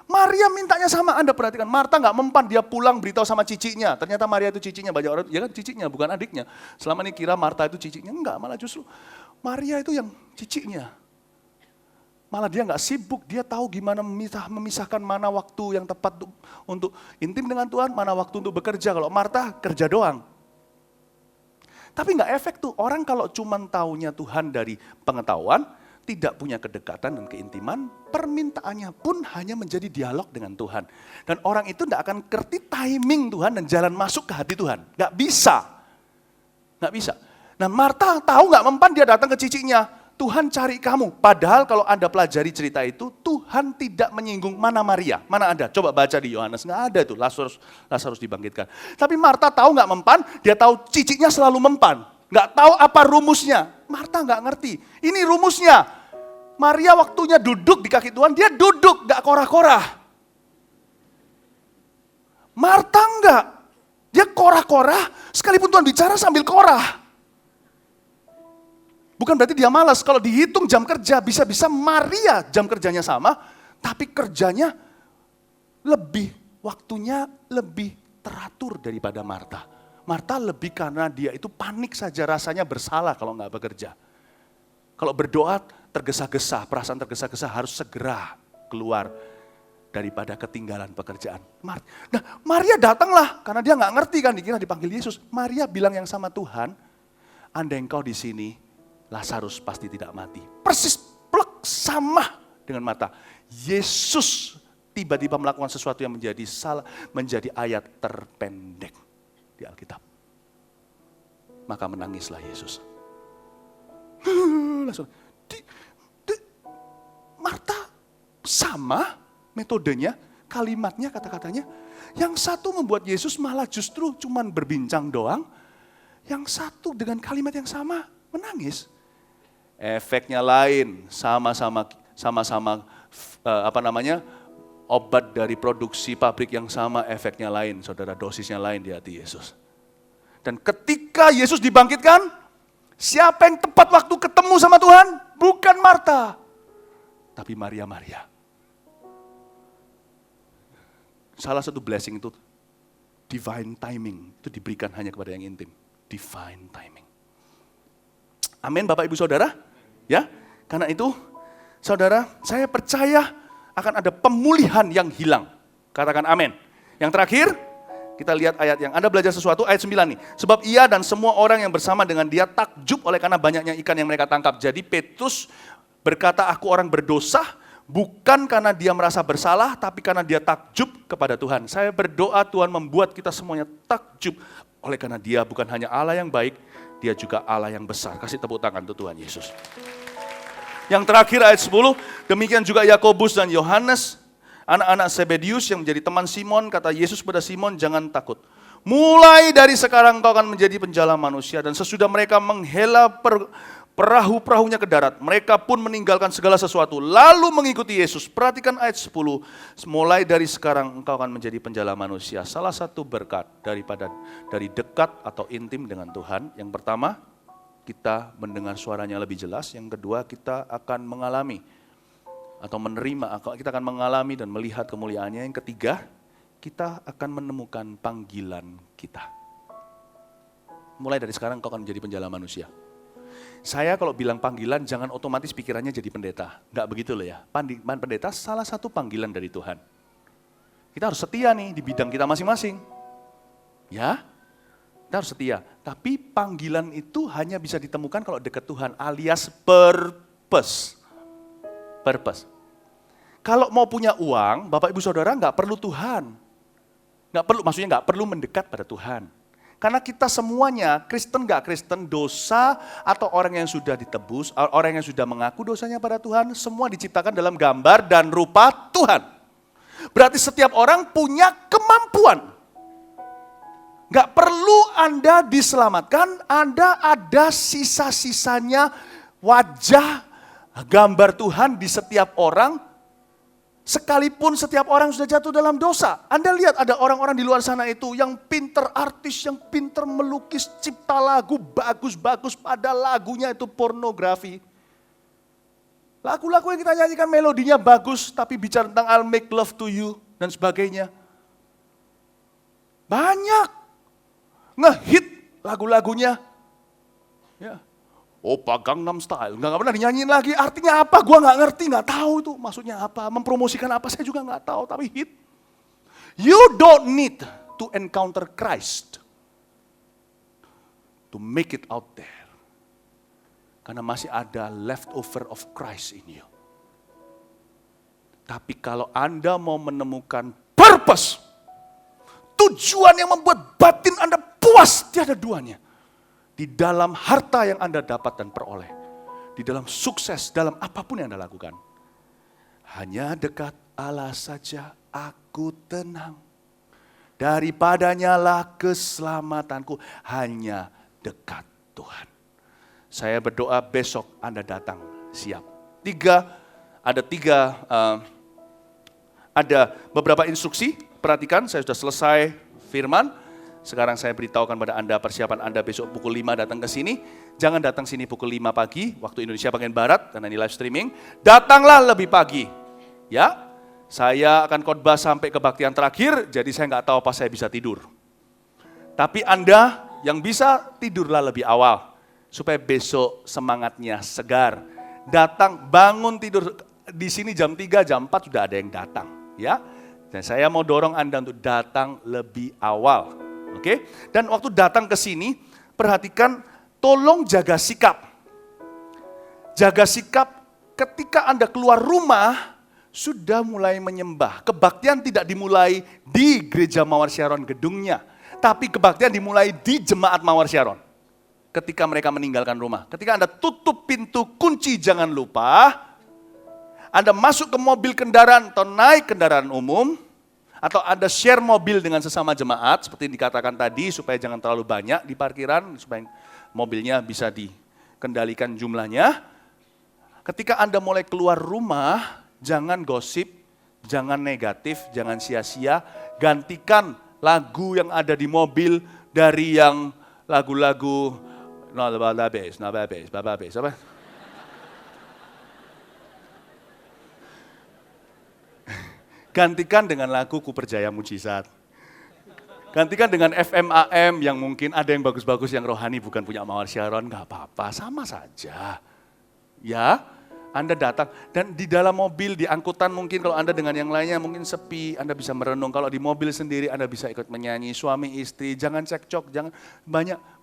A: Maria mintanya sama, Anda perhatikan, Marta nggak mempan, dia pulang beritahu sama cicinya. Ternyata Maria itu cicinya, banyak orang, ya kan cicinya, bukan adiknya. Selama ini kira Marta itu cicinya, enggak, malah justru Maria itu yang cicinya. Malah dia nggak sibuk, dia tahu gimana memisahkan mana waktu yang tepat untuk intim dengan Tuhan, mana waktu untuk bekerja. Kalau Marta kerja doang. Tapi nggak efek tuh, orang kalau cuma taunya Tuhan dari pengetahuan, tidak punya kedekatan dan keintiman, permintaannya pun hanya menjadi dialog dengan Tuhan. Dan orang itu tidak akan ngerti timing Tuhan dan jalan masuk ke hati Tuhan. Nggak bisa. Nggak bisa. Nah Marta tahu nggak mempan, dia datang ke cicinya. Tuhan cari kamu. Padahal kalau Anda pelajari cerita itu, Tuhan tidak menyinggung mana Maria, mana ada. Coba baca di Yohanes, nggak ada itu, Lazarus dibangkitkan. Tapi Marta tahu nggak mempan, dia tahu cicinya selalu mempan. Nggak tahu apa rumusnya. Marta nggak ngerti. Ini rumusnya. Maria waktunya duduk di kaki Tuhan, dia duduk, nggak korah-korah. Marta nggak. Dia korah-korah, sekalipun Tuhan bicara sambil korah. Bukan berarti dia malas, kalau dihitung jam kerja, bisa-bisa Maria jam kerjanya sama, tapi kerjanya waktunya lebih teratur daripada Marta. Marta lebih karena dia itu panik saja, rasanya bersalah kalau nggak bekerja. Kalau berdoa tergesa-gesa, perasaan tergesa-gesa harus segera keluar daripada ketinggalan pekerjaan. Nah Maria datanglah, karena dia nggak ngerti kan, dikira dipanggil Yesus. Maria bilang yang sama Tuhan, andai engkau di sini, Lazarus pasti tidak mati. Persis plek sama dengan Marta. Yesus tiba-tiba melakukan sesuatu yang menjadi ayat terpendek di Alkitab. Maka menangislah Yesus. Marta sama metodenya, kalimatnya, kata-katanya. Yang satu membuat Yesus malah justru cuman berbincang doang. Yang satu dengan kalimat yang sama menangis. Efeknya lain, sama-sama obat dari produksi pabrik yang sama, efeknya lain, saudara, dosisnya lain di hati Yesus. Dan ketika Yesus dibangkitkan, siapa yang tepat waktu ketemu sama Tuhan? Bukan Marta, tapi Maria. Salah satu blessing itu divine timing, itu diberikan hanya kepada yang intim. Divine timing. Amin Bapak Ibu Saudara. Ya, karena itu saudara, saya percaya akan ada pemulihan yang hilang. Katakan amin. Yang terakhir, kita lihat ayat yang Anda belajar sesuatu, ayat 9 nih. Sebab ia dan semua orang yang bersama dengan dia takjub oleh karena banyaknya ikan yang mereka tangkap. Jadi Petrus berkata, aku orang berdosa, bukan karena dia merasa bersalah, tapi karena dia takjub kepada Tuhan. Saya berdoa Tuhan membuat kita semuanya takjub. Oleh karena dia bukan hanya Allah yang baik, dia juga Allah yang besar. Kasih tepuk tangan untuk Tuhan Yesus. Yang terakhir ayat 10, demikian juga Yakobus dan Yohanes, anak-anak Zebedius yang menjadi teman Simon, kata Yesus pada Simon, jangan takut. Mulai dari sekarang kau akan menjadi penjala manusia. Dan sesudah mereka menghela perahu-perahunya ke darat, mereka pun meninggalkan segala sesuatu, lalu mengikuti Yesus. Perhatikan ayat 10, mulai dari sekarang engkau akan menjadi penjala manusia. Salah satu berkat dari dekat atau intim dengan Tuhan, yang pertama, kita mendengar suaranya lebih jelas. Yang kedua, kita akan mengalami atau menerima, kita akan mengalami dan melihat kemuliaannya. Yang ketiga, kita akan menemukan panggilan kita. Mulai dari sekarang kau akan menjadi penjala manusia. Saya kalau bilang panggilan, jangan otomatis pikirannya jadi pendeta. Enggak begitu loh ya. Pendeta salah satu panggilan dari Tuhan. Kita harus setia nih di bidang kita masing-masing. Ya, kita harus setia. Tapi panggilan itu hanya bisa ditemukan kalau dekat Tuhan, alias purpose. Purpose. Kalau mau punya uang, Bapak Ibu Saudara nggak perlu Tuhan. Maksudnya nggak perlu mendekat pada Tuhan. Karena kita semuanya, Kristen nggak Kristen, dosa atau orang yang sudah ditebus, orang yang sudah mengaku dosanya pada Tuhan, semua diciptakan dalam gambar dan rupa Tuhan. Berarti setiap orang punya kemampuan. Nggak perlu Anda diselamatkan, Anda ada sisa-sisanya wajah gambar Tuhan di setiap orang. Sekalipun setiap orang sudah jatuh dalam dosa. Anda lihat ada orang-orang di luar sana itu yang pinter artis, yang pinter melukis, cipta lagu bagus-bagus, pada lagunya itu pornografi. Lagu-lagu yang kita nyanyikan melodinya bagus, tapi bicara tentang I'll make love to you dan sebagainya. Banyak ngehit lagu-lagunya. Ya. Opa Gangnam Style, nggak pernah dinyanyiin lagi, artinya apa? Gua nggak ngerti, nggak tahu itu maksudnya apa, mempromosikan apa saya juga nggak tahu, tapi hit. You don't need to encounter Christ to make it out there. Karena masih ada leftover of Christ in you. Tapi kalau Anda mau menemukan purpose, tujuan yang membuat batin Anda puas, tiada duanya. Di dalam harta yang Anda dapat dan peroleh. Di dalam sukses, dalam apapun yang Anda lakukan. Hanya dekat Allah saja aku tenang. Daripadanya lah keselamatanku. Hanya dekat Tuhan. Saya berdoa besok Anda datang siap. Ada beberapa instruksi. Perhatikan, saya sudah selesai firman. Sekarang saya beritahukan pada Anda persiapan Anda besok pukul 5 datang ke sini. Jangan datang sini pukul 5 pagi waktu Indonesia bagian Barat karena ini live streaming. Datanglah lebih pagi. Ya, saya akan khotbah sampai kebaktian terakhir, jadi saya nggak tahu apa saya bisa tidur. Tapi Anda yang bisa tidurlah lebih awal supaya besok semangatnya segar. Datang, bangun tidur di sini jam 3, jam 4 sudah ada yang datang. Ya, dan saya mau dorong Anda untuk datang lebih awal. Oke, dan waktu datang ke sini, perhatikan, tolong jaga sikap. Jaga sikap ketika Anda keluar rumah, sudah mulai menyembah. Kebaktian tidak dimulai di Gereja Mawar Syaron gedungnya, tapi kebaktian dimulai di Jemaat Mawar Syaron. Ketika mereka meninggalkan rumah. Ketika Anda tutup pintu kunci, jangan lupa, Anda masuk ke mobil kendaraan atau naik kendaraan umum, atau Anda share mobil dengan sesama jemaat, seperti yang dikatakan tadi, supaya jangan terlalu banyak di parkiran, supaya mobilnya bisa dikendalikan jumlahnya. Ketika Anda mulai keluar rumah, jangan gosip, jangan negatif, jangan sia-sia, gantikan lagu yang ada di mobil dari yang lagu-lagu, bababes, apa? Gantikan dengan lagu Ku Percaya Mujizat. Gantikan dengan FMAM yang mungkin ada yang bagus-bagus, yang rohani, bukan punya Mawar Syaron, gak apa-apa, sama saja. Ya, Anda datang, dan di dalam mobil, di angkutan mungkin kalau Anda dengan yang lainnya mungkin sepi, Anda bisa merenung. Kalau di mobil sendiri Anda bisa ikut menyanyi, suami istri, jangan cekcok, jangan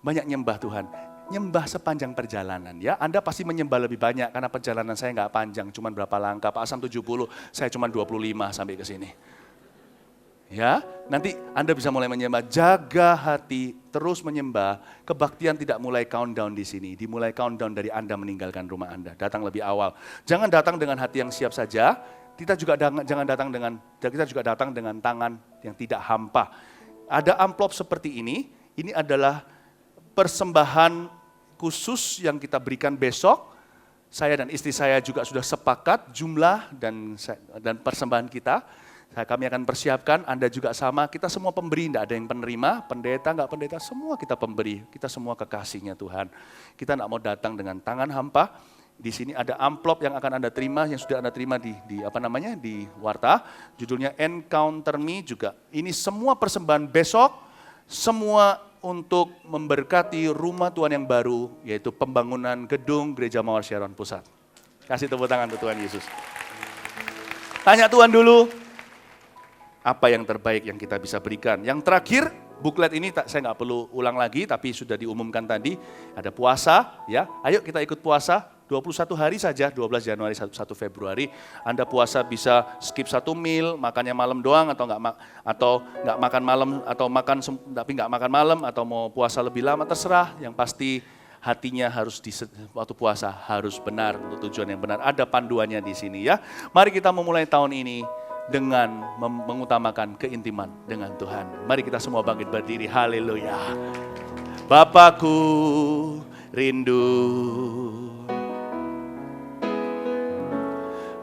A: banyak nyembah Tuhan. Nyembah sepanjang perjalanan ya. Anda pasti menyembah lebih banyak karena perjalanan saya nggak panjang, cuma berapa langkah. Pak Asam 70, saya cuma 25 sampai ke sini. Ya, nanti Anda bisa mulai menyembah, jaga hati, terus menyembah. Kebaktian tidak mulai countdown di sini, dimulai countdown dari Anda meninggalkan rumah Anda. Datang lebih awal. Jangan datang dengan hati yang siap saja. Kita juga datang dengan tangan yang tidak hampa. Ada amplop seperti ini adalah persembahan khusus yang kita berikan besok. Saya dan istri saya juga sudah sepakat jumlah dan persembahan kita. Kami akan persiapkan, Anda juga sama, kita semua pemberi, tidak ada yang penerima, pendeta, enggak pendeta, semua kita pemberi, kita semua kekasihnya Tuhan. Kita tidak mau datang dengan tangan hampa. Di sini ada amplop yang akan Anda terima, yang sudah Anda terima di Warta, judulnya Encounter Me juga. Ini semua persembahan besok, semua untuk memberkati rumah Tuhan yang baru, yaitu pembangunan gedung Gereja Mawar Syaron Pusat. Kasih tepuk tangan untuk Tuhan Yesus. Tanya Tuhan dulu, apa yang terbaik yang kita bisa berikan. Yang terakhir, buklet ini saya nggak perlu ulang lagi, tapi sudah diumumkan tadi, ada puasa, ya. Ayo kita ikut puasa, 21 hari saja, 12 Januari 1 Februari, Anda puasa bisa skip 1 meal, makannya malam doang atau nggak makan malam atau makan tapi nggak makan malam atau mau puasa lebih lama terserah. Yang pasti hatinya harus waktu puasa harus benar untuk tujuan yang benar. Ada panduannya di sini ya. Mari kita memulai tahun ini dengan mengutamakan keintiman dengan Tuhan. Mari kita semua bangkit berdiri. Haleluya. Bapakku rindu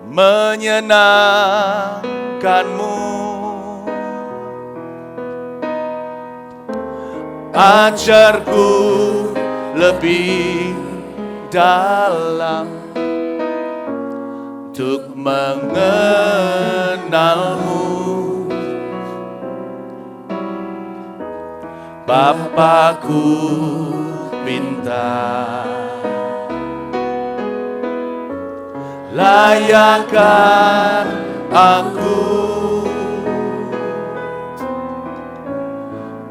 A: menyenangkanmu, ajarku lebih dalam untuk mengenalmu. Bapakku minta layakkan aku,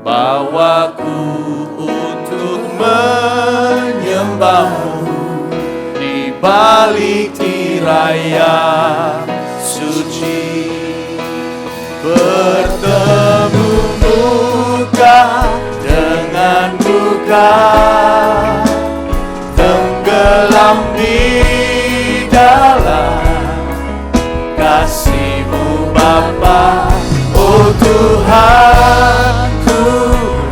A: bawaku untuk menyembahmu di balik tirai yang suci. Bertemu muka dengan muka, tenggelam di dalam kasih-Mu Bapa. Oh Tuhan, ku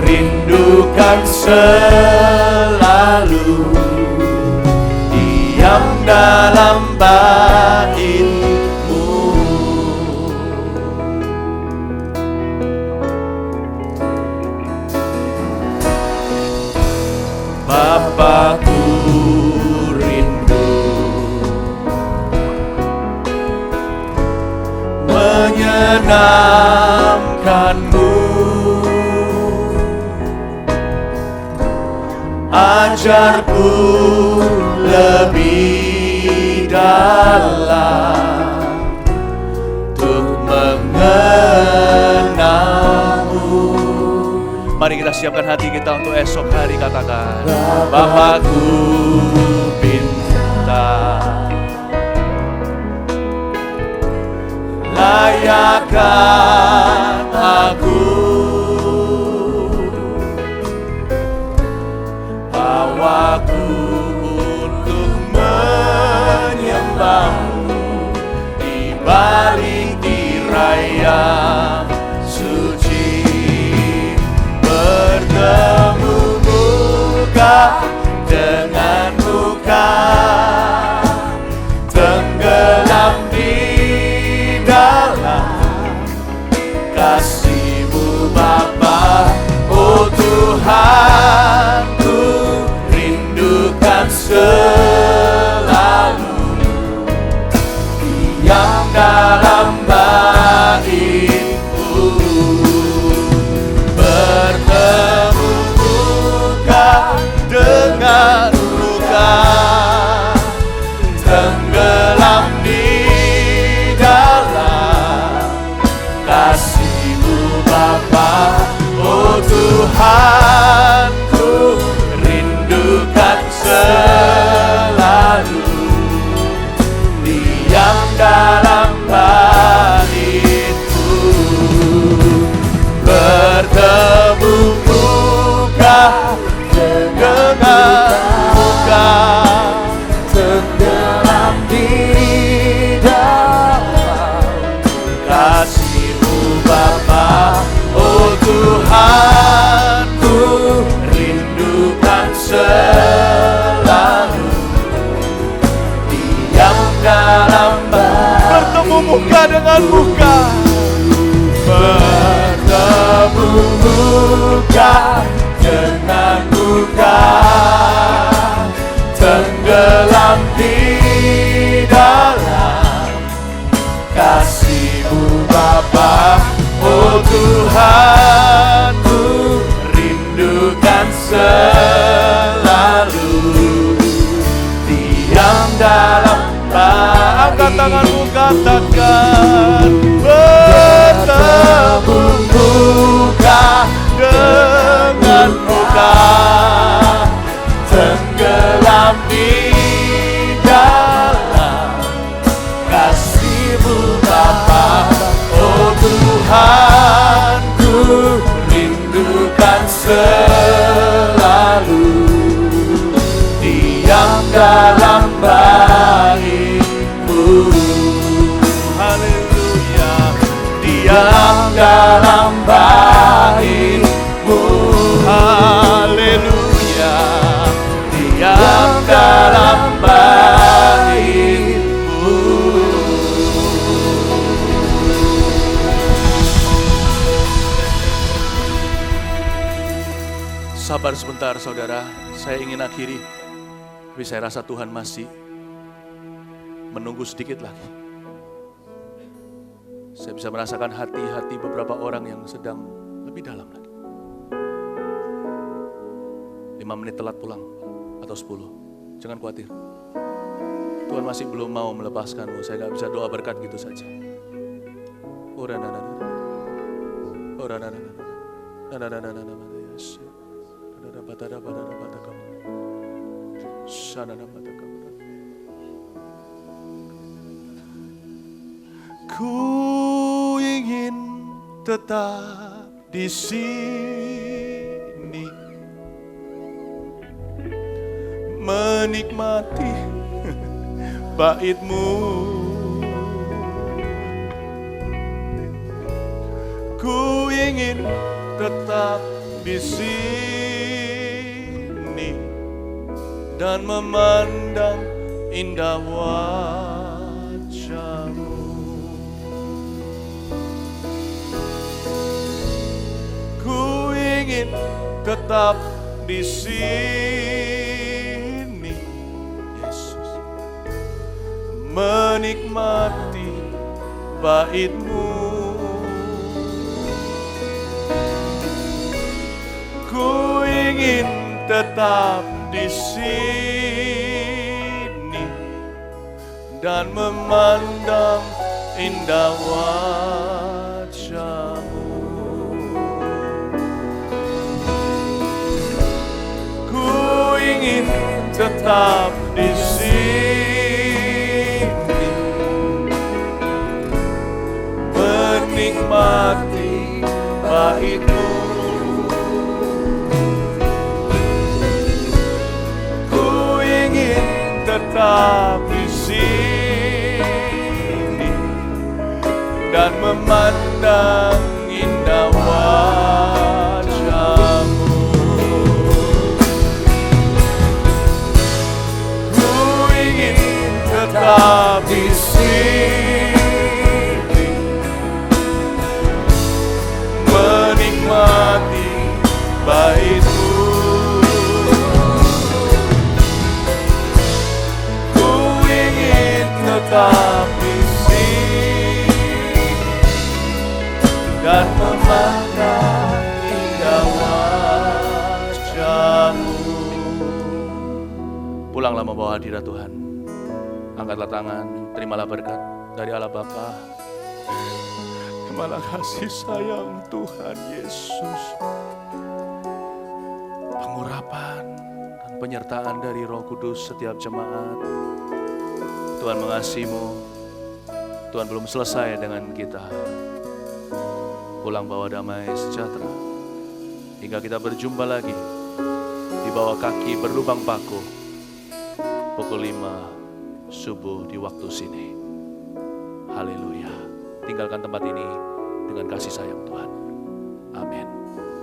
A: rindukan selalu diam dalam bait-Mu. Bapakku menyenangkanmu, ajarku lebih dalam untuk mengenalmu. Mari kita siapkan hati kita untuk esok hari, katakan Bapakku pinta layakkan aku, bawaku untuk menyembahmu di balik tirai yang suci. Bertemu muka dengan muka, tenggelam di dalam kasih-Mu Bapa. Oh Tuhan, ku rindukan selalu diam dalam bait-Mu. Bertemu muka dengan muka, tenggelam di dalam kasih-Mu Bapa. Oh Tuhan, ku rindukan selalu diam dalam bait-Mu. Bertemu muka dengan muka, tenggelam di dalam kasih-Mu Bapa. Oh Tuhan, ku rindukan selalu diam dalam bertemu muka dengan muka, bertemu muka dengan muka, tenggelam di dalam kasih-Mu Bapa. Oh Tuhan, ku rindukan selalu diam dalam angkat tanganmu, katakan bertemu muka dengan muka, tenggelam di selalu diam dalam baitmu. Haleluya, diam dalam baitmu. Haleluya, diam dalam baitmu. Sabar sebentar saudara, saya ingin akhiri. Tapi saya rasa Tuhan masih menunggu sedikit lagi. Saya bisa merasakan hati-hati beberapa orang yang sedang lebih dalam lagi. 5 menit telat pulang atau 10. Jangan khawatir. Tuhan masih belum mau melepaskanmu. Saya gak bisa doa berkat gitu saja. Ku ingin tetap di sini menikmati bait-Mu. Ku ingin tetap di sini dan memandang indah wajah-Mu. Ku ingin tetap di sini, Yesus, menikmati bait-Mu. Ku ingin tetap di sini dan memandang indah wajah-Mu. Ku ingin tetap di sini menikmati bait-Mu. Tetap di sini dan memandang indah wajah-Mu. Ku ingin tetap di sini menikmati bait-Mu. Tetap di sini dan memandang indah wajah-Mu. Pulanglah membawa hadirat Tuhan. Angkatlah tangan, terimalah berkat dari Allah Bapa. Terimalah kasih sayang Tuhan Yesus, pengurapan dan penyertaan dari Roh Kudus setiap jemaat. Tuhan mengasihi-Mu. Tuhan belum selesai dengan kita. Pulang bawa damai sejahtera hingga kita berjumpa lagi di bawah kaki berlubang paku pukul 5 subuh di waktu sini. Haleluya. Tinggalkan tempat ini dengan kasih sayang Tuhan. Amin.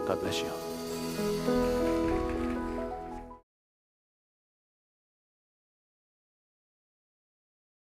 A: God bless you.